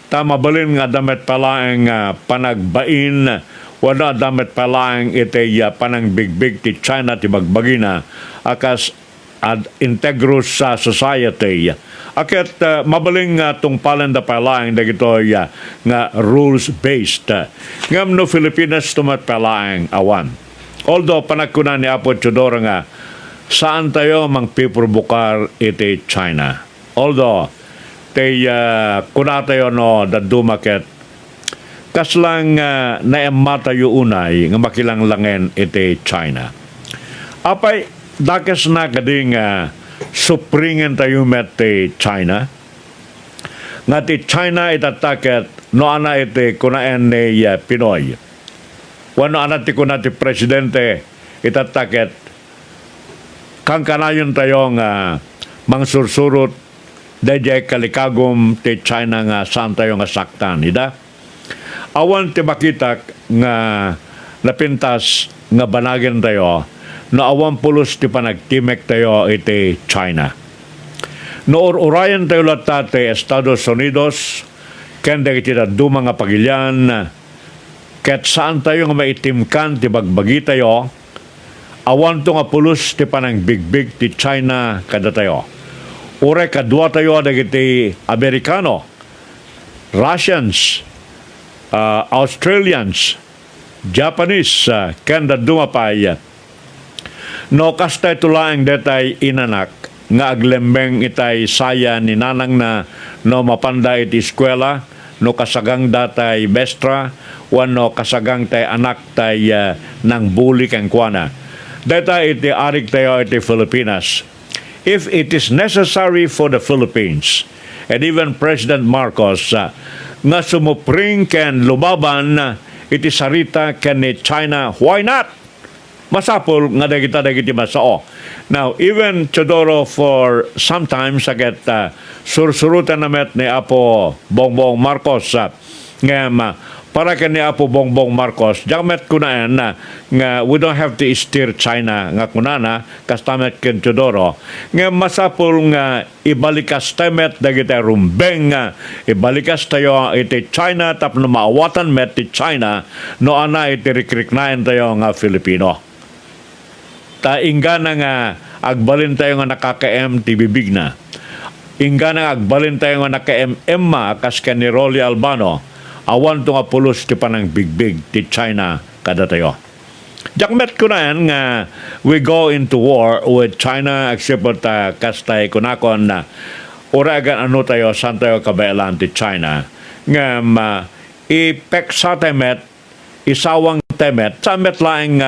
tamabalin nga damet palaeng panagbain wala damet palaeng ite panang bigbig ti China ti bagbagina akas ad integrous sa society aket mabaling tungpalan da palaeng dagitoy nga rules based ngam no Filipinas tumat palaeng awan although panagkunan ni Apo Chodoro nga saan tayo mangpiprovokar iti China. Although, kuna tayo no dadumaket, kaslang naemma tayo unay nga makilanglangen iti China. Apay, dakas na kading supringen tayo met ti China. Nga ti China itataket no ana iti kunaen ni Pinoy. Wano ana ti kuna ti presidente itataket kang kanayon tayong mangsursurot dayjay kalikagom ti China nga saan tayo nga saktan, ida? Awan ti makita nga napintas nga banagin tayo na awan pulos ti panagtimek tayo iti China. No urayan tayo latate Estados Unidos kenda iti dadu mga pagilyan ket saan tayo nga maitimkan ti bagbagi tayo awan to nga pulos ti panang bigbig ti China kada tayo. Ure kadwa tayo dagiti Amerikano, Russians, Australians, Japanese, kanda dumapay. No kasta ito lang detay inanak nga aglembeng itay saya ni nanang na no mapanda iti eskwela, no kasagang datay bestra, wano kasagang tay anak tay nang buli kang kuana. Data iti arik tayo iti Filipinas. If it is necessary for the Philippines, and even President Marcos, nga sumupring ken lubaban iti sarita ken ni China, why not? Masapol nga dagiti masao. Now, even Chodoro for sometimes aget sursurutan namet ni Apo Bongbong Marcos ngem para kani Apo Bongbong Marcos, jamet kunaan nga we don't have to steer China nga kunana, kastamet ken Chodoro, nga masapul nga ibalikas temet dagiti rumbeng nga ibalikas tayo iti China tapno maawatan met ti China no ana iti rikriknaen tayo nga Filipino. Ta ingana nga agbalin tayo nga nakaka-M ti bibig na. Ingana agbalin tayo nga naka-M-M kas ken ni Roly Albano. Awan to nga pulos ti panang bigbig ti China kada tayo. Jakmet ko na yan nga we go into war with China except kastay kunakon na uragan ano tayo saan tayo kabailan ti China nga ipek sa temet isawang temet sa met laing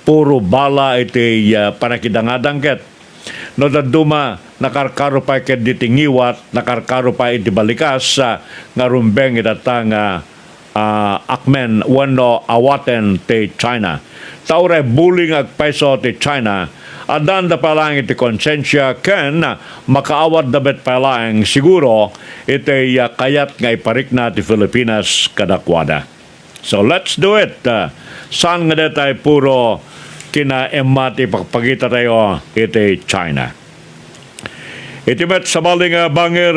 puro bala iti panakidangadangket. No daduma nakarkaro pa ket ditingiwat nakarkaro pa iti balikas nga rumbeng itatang akmen wano awaten ti China. Taure buling agpeso ti China adan da palang iti konsensya ken makaawat dabet palang siguro iti kayat nga iparik na ti Filipinas kadakwada. So let's do it. Saan nga detay puro kina emmat ipagpagita tayo iti China. Iti met sa baling bangir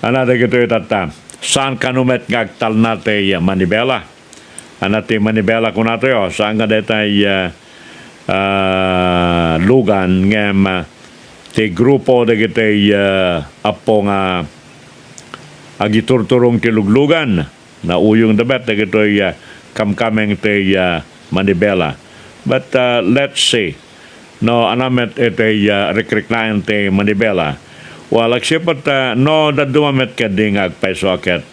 anada gito itata saan kanumet ngagtal nate manibela anati manibela ko nato yo saan nga detay lugan ngem ti grupo dagiti apo nga agiturturong ti luglugan na uyong debet dagiti kamkameng ti Manibela. But let's see. No, anamet iti rekriknaen ti Manibela. Walag sipat no dadumamet kading agpeso aket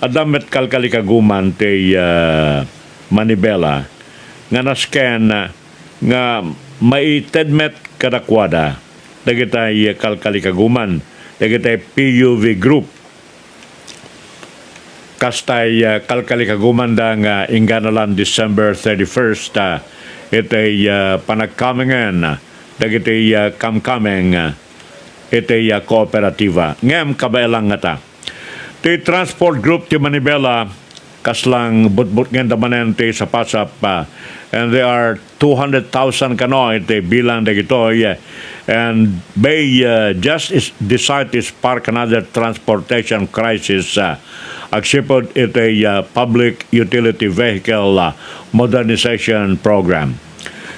adamet kalkalikaguman ti Manibela nga nasken nga maitedmet kadakwada dagiti kalkalikaguman dagiti PUV group kastay kalkalikaguman nga inganalan December 31st iti panagkamengen dagiti kamkameng iti kooperativa ngem kabailang nga ta ti transport group ti Manibela kaslang butbut ng damanente sa pasap and there are 200,000 kano iti bilang dagitoy and may just decide to spark another transportation crisis agsipod iti public utility vehicle modernization program.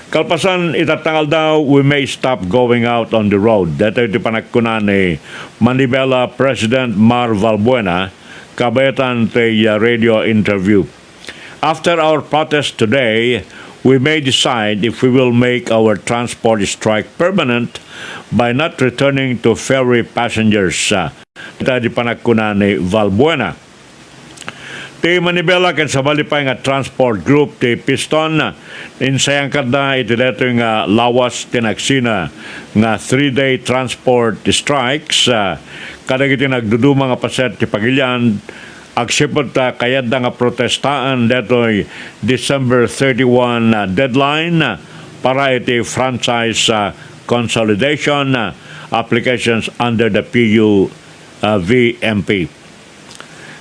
Kalpasan itatangal daw, we may stop going out on the road. Dito iti panagkunan ni Manibela President Mar Valbuena kabayatan ti radio interview. After our protest today, we may decide if we will make our transport strike permanent by not returning to ferry passengers. Ito di panagkunan ni Valbuena. Ti Manibela ken sabali pa nga transport group ti Piston insayang kada iti dito nga lawas tinaksina nga 3-day transport strikes kada iti nagduduma nga paset ti Pagilian agsipod ta kayad nga protestaan detoy December 31 deadline para iti franchise consolidation applications under the PU VMP.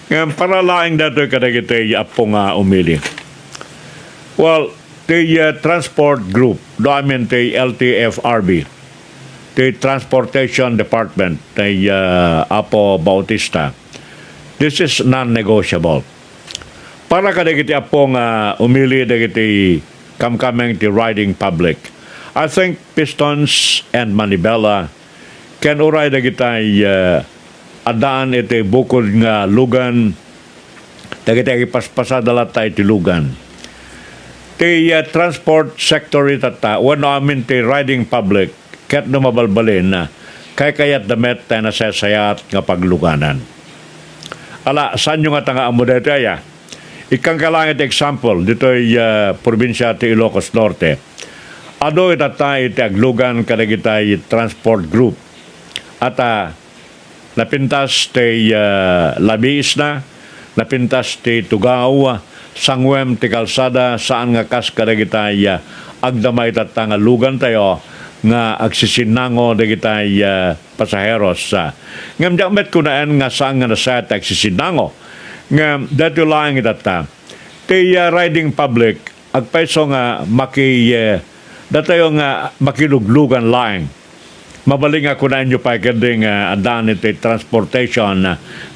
Ngayon, para laing dato'y kadagitay apong umili. Well, the transport group, the LTFRB, the Transportation Department, the Apo Bautista, this is non-negotiable. Para kadagitay apong umili, dagitay kamkameng the riding public, I think Pistons and Manibela can uray dagitay adaan iti bukod nga lugan dagiti paspasadalat tayo ti lugan. Ti transport sector itata wano amin ti riding public ket numabalbalin na kay kayat damet tayo nasasayat nga pagluganan. Ala, saan yung nga tanga amo dito ya? Ikang kalangit example, dito ay probinsya ti Ilocos Norte. Ado itata iti aglugan kadagitay transport group. At napintas ti Labis na, napintas ti Tugaw, sangwem ti Kalsada, saan nga kas kadagitay agdamay tatang lugan tayo nga agsisinango dagitay pasaheros. Ngam jamet kunaan nga saan nga nasat agsisinango. Ngam dati lang itata. Ti riding public, agpaiso nga datayo nga makiluglugan lang. Mabaling ako na inyo pa kading adaan iti transportation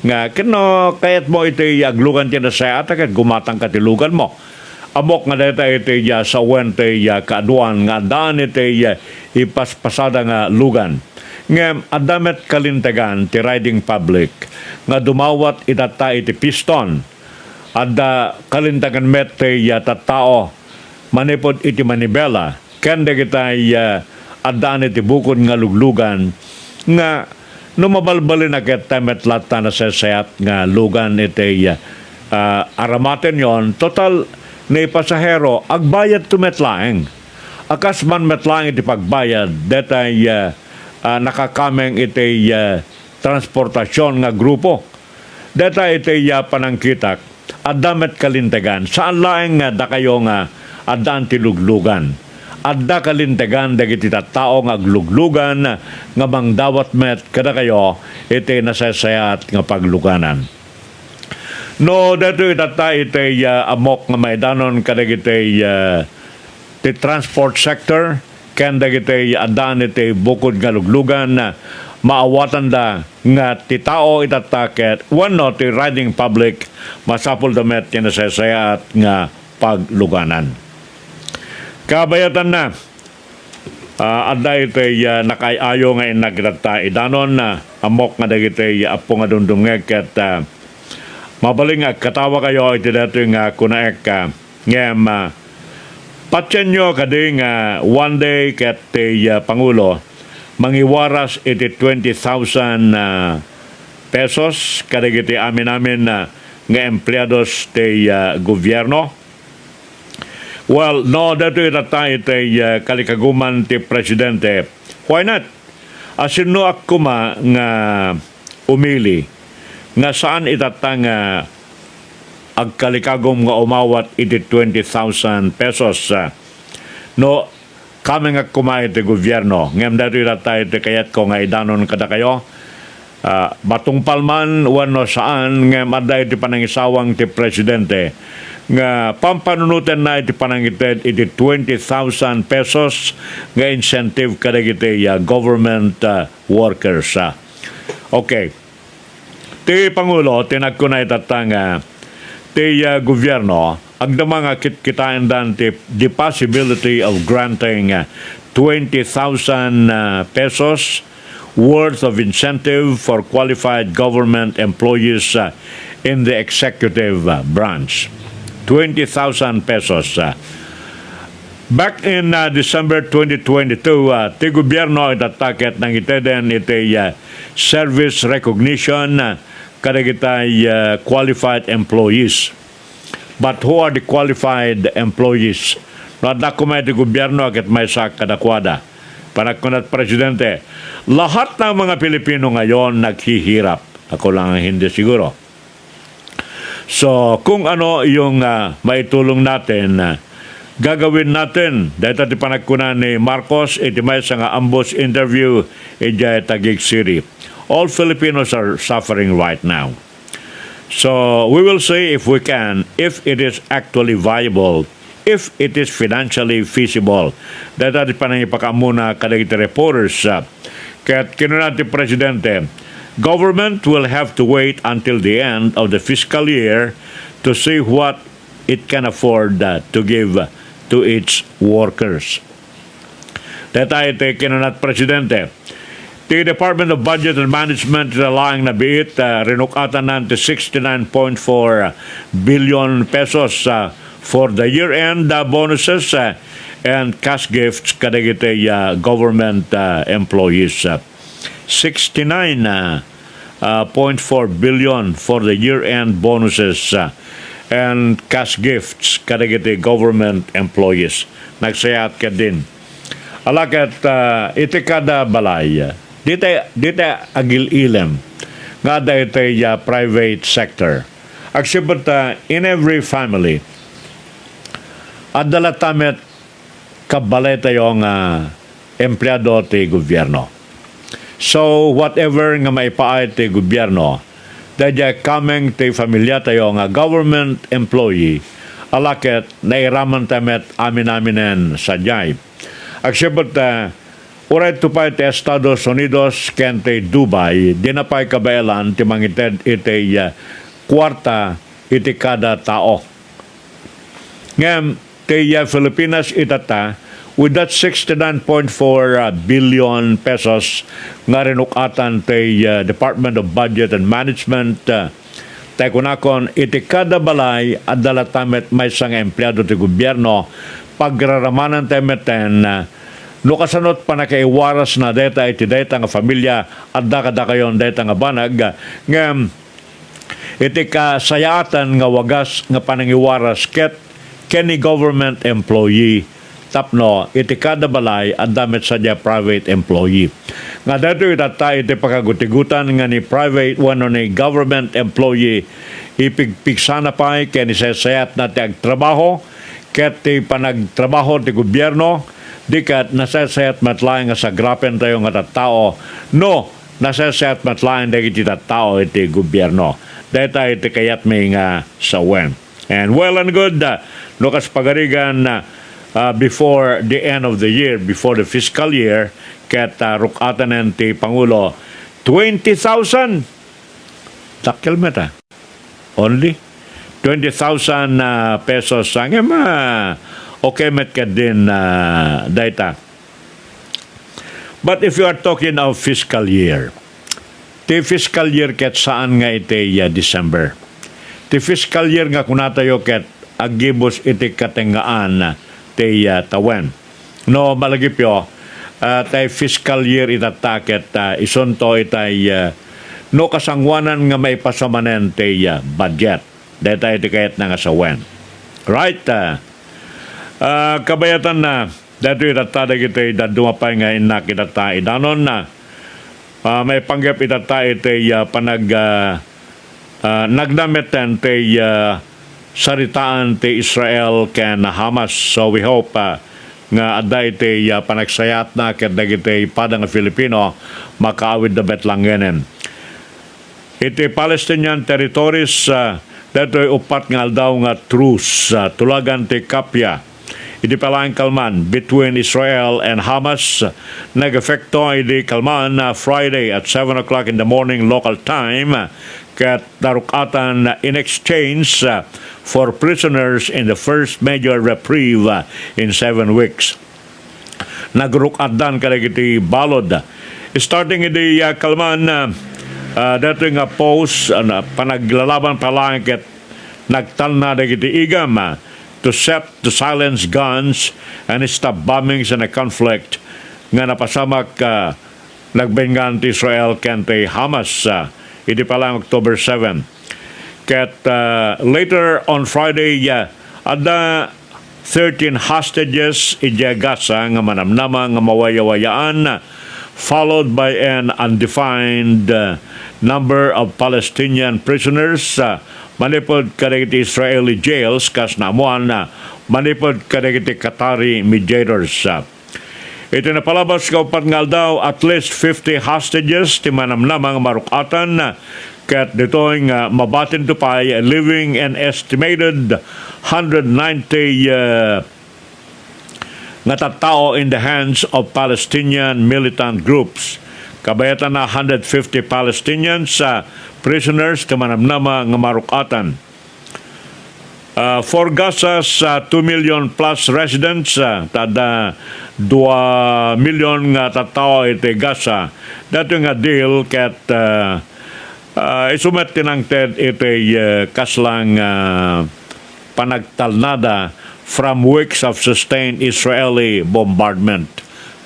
nga kino kayat mo iti aglugan ti na sa at gumatang katilugan mo. Amok nga data iti sa wente kaaduan nga adaan iti ipaspasada nga lugan. Nga adamet kalintagan ti riding public nga dumawat itata iti Piston. Adda kalintagan met ti tattao manipod iti Manibela. Kanda kita adaan iti bukod nga luglugan nga numabalbalin na ket temet lata na sesayat nga lugan iti aramaten yon total ni pasahero agbayad to metlaeng akas man metlaeng iti pagbayad detay nakakameng iti transportasyon nga grupo detay iti panangkitak adamet kalintegan saan laeng nga da kayo nga adaan ti luglugan adda kalintegan dagiti tattao nga agluglugan nga mangdawat met kada kayo iti nasasayat nga pagluganan. No dato itata iti amok nga maidanon kadagiti ti transport sector ken dagiti addaan iti bukod nga luglugan maawatan da nga ti tao itata ket wenno ti riding public masapul da met ti nasasayat nga pagluganan. Kabayatan na, adda iti nakayayo nga inagdata idanon na amok nga dagiti apo nga dundungeg ket mabaling katawa kayo iti dato nga kunaek ngem patsenyo kading one day ket ti Pangulo mangiwaras iti 20,000 pesos kadagiti amin nga empleados ti gobyerno. Well, no, dato itata iti kalikaguman ti Presidente. Why not? Asino akuma nga umili nga saan itata nga agkalikagom nga umawat iti 20,000 pesos. No, kami nga kuma iti gobyerno. Ngem dato itata iti kayat ko nga idanon kada kayo. matungpal man wano saan nga maday iti panangisawang ti presidente nga pampanunutan na iti panangited iti 20,000 pesos nga incentive kadagiti government workers. Okay. Ti Pangulo, tinagkunay tatanga ti gobyerno, agda mga kitkitain dan the possibility of granting 20,000 pesos worth of incentive for qualified government employees in the executive branch. 20,000 pesos. Back in December 2022, ti gobyerno itatakit ng iteden iti service recognition kadagitay qualified employees. But who are the qualified employees? Nadakumay ti gobyerno akit may sak kadakwada. Panagkunat presidente, lahat ng mga Pilipino ngayon naghihirap. Ako lang ang hindi siguro. So, kung ano yung maitulong natin, gagawin natin. Dahil iti panagkunan ni Marcos, iti may nga ambush interview iti Taguig City. All Filipinos are suffering right now. So, we will see if we can, if it is actually viable, if it is financially feasible. Dahil iti panangipakamuna kadagiti reporters. Kaya't kinunan ti Presidente, government will have to wait until the end of the fiscal year to see what it can afford to give to its workers. Dahil iti kinunat Presidente, the Department of Budget and Management relying na biit rinukatan natin 69.4 billion pesos for the year-end bonuses and cash gifts kadagiti government employees. 69.4 billion for the year-end bonuses and cash gifts kadagiti government employees. Nagsayat ka din. Alakat iti kada balay. Dita agil-ilem nga da iti private sector. Aksibot in every family adala tamet kabalay tayong empleyado ti gobyerno. So, whatever nga maipaay ti gobyerno, dahil kaming ti familia tayo nga government employee, alakit nairaman tamet amin-aminen sa jay. Aksibot, uray tupay ti Estados Unidos ken ti Dubai, dinapay kabayalan ti mangited iti kwarta iti kada tao. Ngem, ti Pilipinas itata, with that 69.4 billion pesos nga rinukatan ti Department of Budget and Management, tayo kunakon, iti kada balay at dalatamet may isang empleyado ti gobyerno, pagraramanan temeten, no kasanot pa nakaiwaras na deta iti deta nga familia at dakada kayon deta nga banag, ngam iti kasayaatan nga wagas nga panangiwaras ken government employee tapno iti kada balay at damit sadya private employee. Nga dito itata iti pagagutigutan nga ni private wano ni government employee ipigpigsana pa ken isasayat na ti agtrabaho ket ti panagtrabaho ti gobyerno di kat nasasayat matlaeng nga sa grapen tayo nga tattao no nasasayat matlaeng dagiti tattao iti gobyerno. Dito iti kayat may nga sawen. And well and good no kas pagarigan before the end of the year, before the fiscal year, ket rukatan ng ti Pangulo, 20,000. Takil meta. Only 20,000 pesos. Sangem, okay met ka din data. But if you are talking of fiscal year, ti fiscal year ket saan nga iti December. Ti fiscal year nga kunatayo ket agibos iti katengaan ti tawen. No, malagipyo, tay fiscal year itatakit isonto itay no kasangwanan nga may pasamanen ti budget. Deta iti kayat na nga sawen. Right? Kabayatan na, dito itatada iti dadumapay nga inak itata idanon na may panggap itata iti nagnameten ti saritaan ti Israel ken Hamas. So we hope nga adda iti panagsayat na ket dagiti padang Filipino makaawid da betlangenen. iti Palestinian territories dato'y upat nga aldaw nga truce tulagan ti kapya iti palang kalman between Israel and Hamas nag-efekto iti kalman Friday at 7 o'clock in the morning local time ket darukatan in exchange for prisoners in the first major reprieve in 7 weeks. Nagrukadan kadagiti balod starting iti kalman dato nga post panaglalaban palang ket nagtalna dagiti igam to silence guns and stop bombings in a conflict nga napasamak nagbengan ti Israel ken ti Hamas iti palang October 7. Ket later on Friday ada 13 hostages iti Gaza nga manamnama nga mawayawayaan followed by an undefined number of Palestinian prisoners manipod kadagiti Israeli jails kas namuan manipod kadagiti Qatari mediators. Ito na palabas ka upat nga aldaw at least 50 hostages ti manamnamang marukatan kat dito'y mabatin to pa living an estimated 190 nga tattao in the hands of Palestinian militant groups. Kabayatan na 150 Palestinians prisoners ti manamnama nga marukatan. For Gaza's 2 million plus residents, tada 2 million nga tattao iti Gaza. Dato nga deal ket isumet tinangted iti kaslang panagtalnada from weeks of sustained Israeli bombardment.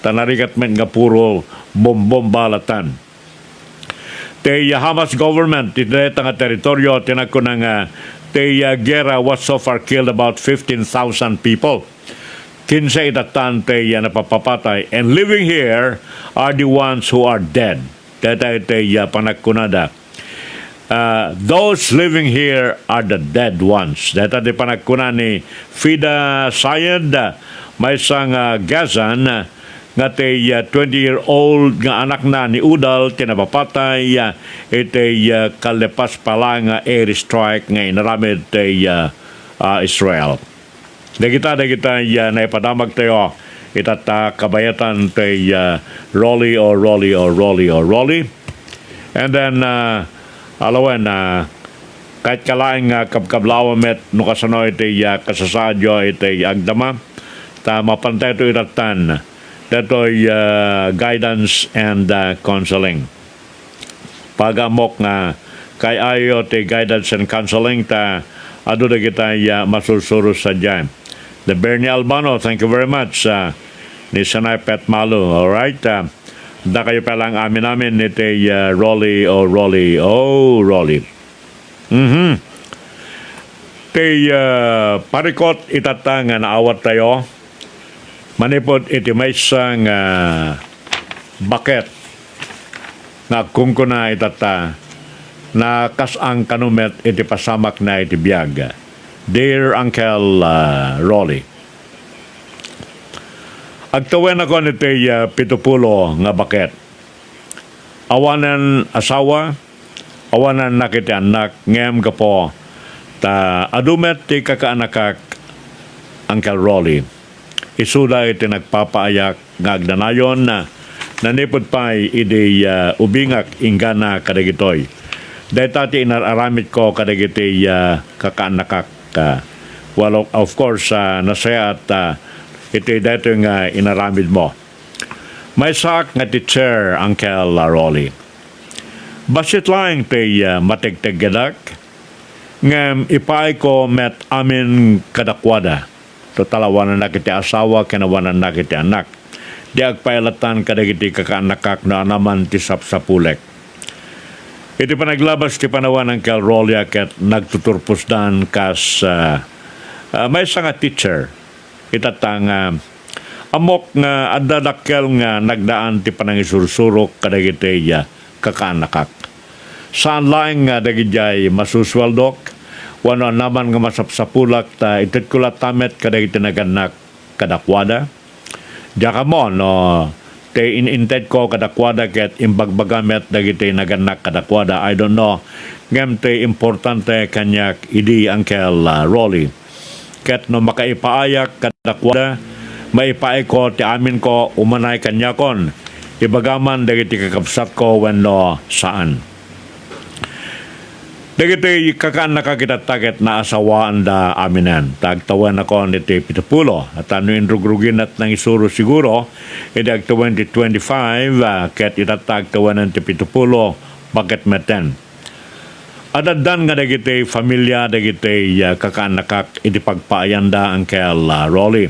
Tanarikat men nga puro bombombalatan. The Hamas government iti nga teritoryo tinagko nga the gera was so far killed about 15,000 people. 15 itatan te napapapatay and living here are the ones who are dead. Data ite panagkunada. Those living here are the dead ones. Data di panagkunan ni Fida Sayed may isang Gazan nga te 20-year-old nga anak na ni Udal tinapapatay ite kalepas pala nga airstrike nga inaramid te Israel. Dagita naipadamag tayo itata kabayatan te Roly. And then alawan kahit kalaing kabkablawamet no kasano ite kasasadyo ite agdama ta mapantay ito itatan dato'y guidance and counseling. Pagamok nga kay ayo te guidance and counseling ta ado na kita masusuro sa dyan. The Roly Albano, thank you very much. Ni Sanay Pet Malu, alright? Da kayo palang amin iti Roly. Te parikot itatang naawat tayo. Manipod iti may isang baket na kungkuna itata na kasang kanumet iti pasamak na iti biyag. Dear Uncle Roly, agtawen ako niti 70 nga baket. Awanan asawa, awanan nakiti anak, ngem ka po, ta adumet ti kakaanakak Uncle Roly. Isuda iti nagpapaayak nga agdanayon na nanipod pa'y iti ubingak ingana kadagitoy. Dahil tati inararamit ko kadagiti kakaanakak. Well, of course, nasaya at iti dito nga inaramid mo. May sak nga teacher, Uncle Roly. Basit lang ti matigtigadak ngam ipay ko met amin kadakwada. Tutalawanan na kiti asawa, kinawanan na kiti anak. Di agpailatan kadagiti kakaanakak na naman ti sapsapulek. Iti panaglabas ti panawan ng Uncle Roly ket nagtuturpos dan kas may isang teacher. Itatang amok nga adadakkel nga nagdaan ti panangisurusurok kadagiti kakaanakak. Saan lang nga dagijay masuswaldok, wano naman nga masapsapulak ta ititkulat tamet kadagiti naganak kadakwada. Diya ka mo, no, te ininted ko kadakwada ket imbagbagamet dagiti naganak kadakwada. I don't know. Ngem te importante kanyak idi Uncle Roly. Ket no makaipaayak kadakwada, maipaay ko ti amin ko umanay kanyakon. Ibagaman dagiti kakabsat ko wenno saan. Dagiti kakaan nakakitatakit na asawaan da aminan. Tagtawan ako niti pitupulo. At ano indrugrugin at nang isuro siguro, idag 2025, ket itatagtawan ng pitupulo, bakit meten. Adadan nga dagiti familia, dagiti kakaan nakak itipagpaayan da Uncle Roly.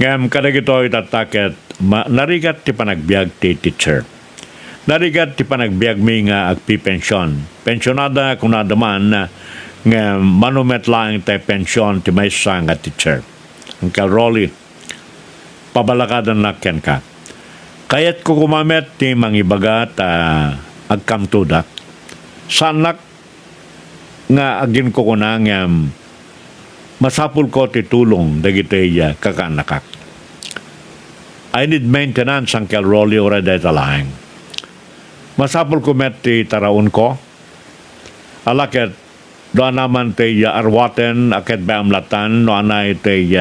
Ngam kadagito itatakit, narigat ti panagbiag ti teacher. Narigat ti panagbiag mi nga agpipensyon. Pensionada kung nadaman nga manumet lang tayo pensyon ti may nga teacher. Uncle Roly, pabalakadan na ken ka. Kayat ko kumamet ti mangibaga ta agkamtudak. Sanak nga agin ko kunang masapul ko ti tulong dagiti kakanakak. I need maintenance, Uncle Roly, ora deta lang. Masapul ko met ti taraon ko. Alaket, doon naman ti arwaten, aket ba amlatan, no anay ti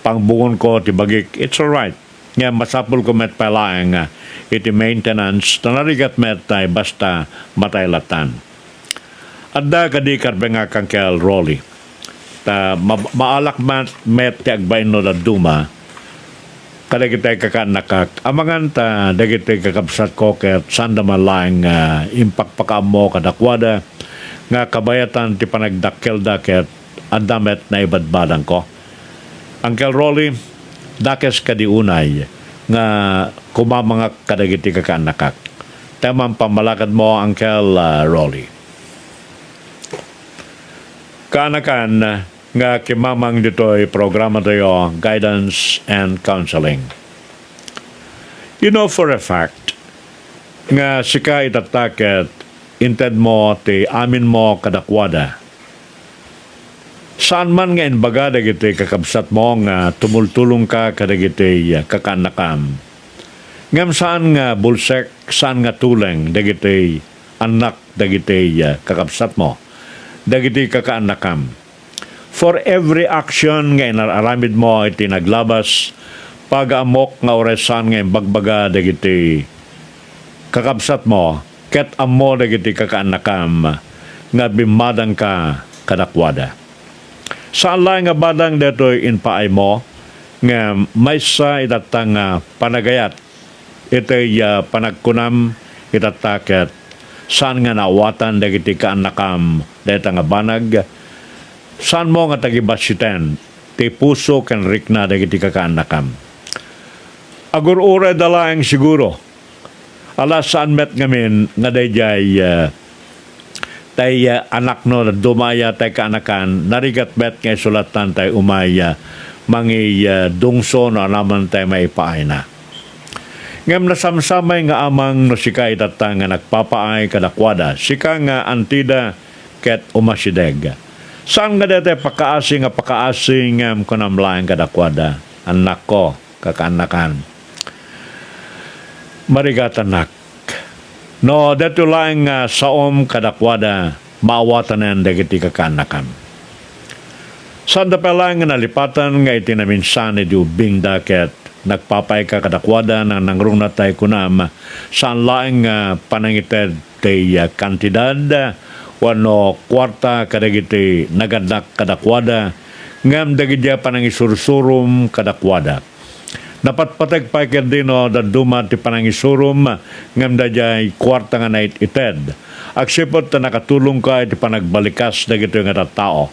pangbungon ko ti bagik. It's alright. Nga masapul ko met palaeng iti maintenance, tanarigat met tay basta mataylatan. Adda kadi karbenga Uncle Roly. Ta maalak met ti agbain no da duma, kada kita kakanakak amangan ta dagiti kakabsat ko ket sanda malang impakpakam mo kadakwada nga kabayatan ti panagdakkel daket adamet na ibadbadan ko. Uncle Roly, dakes kadi unay nga kumamangak kadagiti kakanakak. Tamang pamalakad mo, Uncle Roly. Kanakan nga kimamang dito'y programa tayo, guidance and counseling. You know for a fact, nga sika itataket, inted mo, ti amin mo kadakwada. Saan man nga inbaga dagiti kakabsat mo nga tumultulong ka kadagiti kakanakam. Ngam saan nga bulsek, saan nga tuleng dagiti anak dagiti kakabsat mo, dagiti kakaanakam. For every action nga inararamid mo iti naglabas, pag-amok nga oresan nga bagbaga dagiti kakabsat mo, ket ammo dagiti kakaanakam nga bimadang ka kadakwada. Saan lang nga badang detoy inpaay mo nga maysa itatang panagayat iti panagkunam itataket saan nga nawatan dagiti kaanakam deta nga banag. Saan mo nga tagibasiten, ti puso ken rikna dagiti kakaanakam. Agur-ure dalaeng siguro. Alas saan met ngamin nga dayjay tay anak no dumaya tay kaanakan, narigat bet nga sulatan tay umaya mangi dungso no alaman tay maipaay na. Ngem nasamsamay nga amang no sika itatang nga nagpapaay kadakwada, sika nga antida ket umasideg. Saan nga dete pakaasing kunamlaeng kadakwada, anak ko, kakaanakan. Marigat anak. No, dito lang saom kadakwada, maawatanan dagiti kakaanakan. Saan da pa lang nalipatan nga itinaminsan ni Dubing daket, nagpapay ka kadakwada ng nangrunatay kunam, saan lang panangited tay kantidad, wano kwarta kadagiti nagadak kadakwada ngam dagidya panangisurusurum kadakwada. Dapat patek paikir dino daduma ti panangisurum ngam dajay kwarta nga nait ited. Aksipot ta nakatulong ka iti panagbalikas dagito nga tao.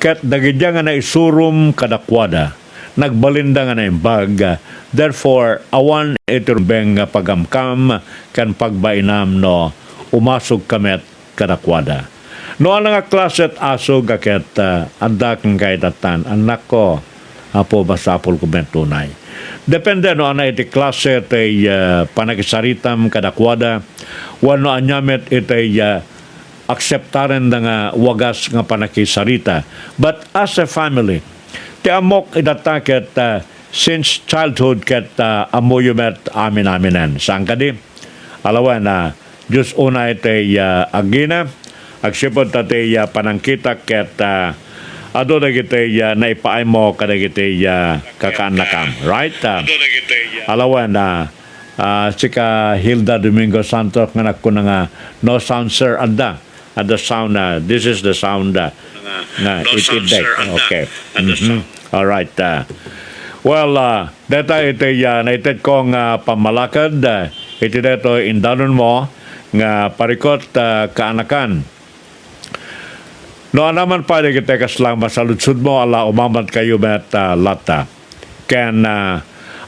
Ket dagidya nga naisurum kadakwada. Nagbalinda nga naimbag. Therefore, awan itirumbeng nga pagamkam kan pagbainam no umasog kamet kadakwada. No nga klaset asog aket andak ng kaitatan, anak ko, apo basapol ko bentunay. Depende no ana iti klase iti panagisaritam kadakwada, wano anyamet iti akseptaren da nga wagas nga panakisarita. But as a family, ti amok idataket since childhood ket amuyumet amin-aminen. Saan ka di? Alawan na Diyos unay te agina, agsipod ta te panangkita ket ado na kita naipaay mo kada kita kakaanakam. Right? Alawan na sika Hilda Domingo Santos nga nakuna nga no sound sir ada sound this is the sound nga itidek. Okay. All right. Well, data ito naited kong pamalakad. Ito dito indanon mo nga parikot kaanakan. No naman pa di kita kaslang masaludsud mo ala umamat kayo met lata. Ken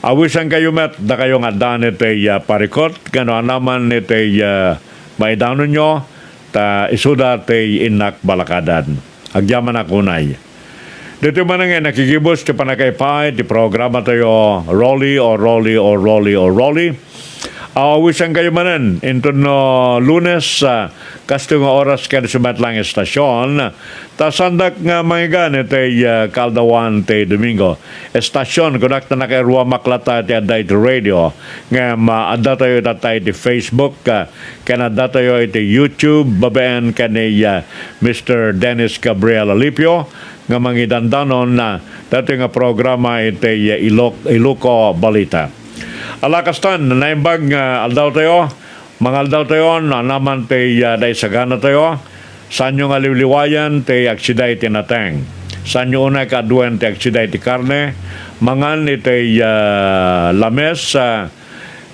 awisan kayo met da kayo nga dan ito parikot. Gano naman ito maidanon nyo ta isuda te inak balakadan. Agyaman akunay. Dito man nga nakikibos ti panakaypay ti programa tayo Roly or Roly or Roly or Roly. Awisan kayo manan into no Lunes kasto nga oras kada sumatlang estasyon ta sandak nga mangigan iti kaldawan ti Domingo estasyon kunak na nakairwa maklata ti aday ti radio nga maadda tayo tatay ti Facebook kanadda tayo iti YouTube babaan kani Mr. Dennis Gabriel Alipio nga mangidandanon na dati nga programa iti Ilocos Balita. Alakastan, naimbag aldaw tayo, mga aldaw tayo, naman tayo dahi sagana tayo, sanyo nga liwliwayan tayo aksiday tinateng. Sanyo una kaduan tayo aksiday ti karne, mangan iti lames,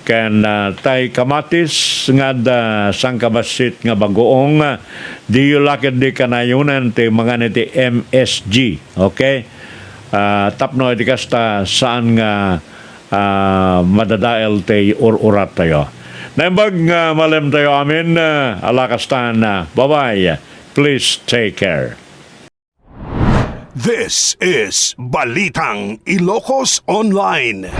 ken tay kamatis nga da sangkabasit nga bagoong di lakid di kanayunan ti mangan iti MSG. Okay? Tapno iti kasta saan nga madadael tay urat tayo. Naimbag malem tayo amin alakastan bye-bye. Please take care. This is Balitang Ilocos Online.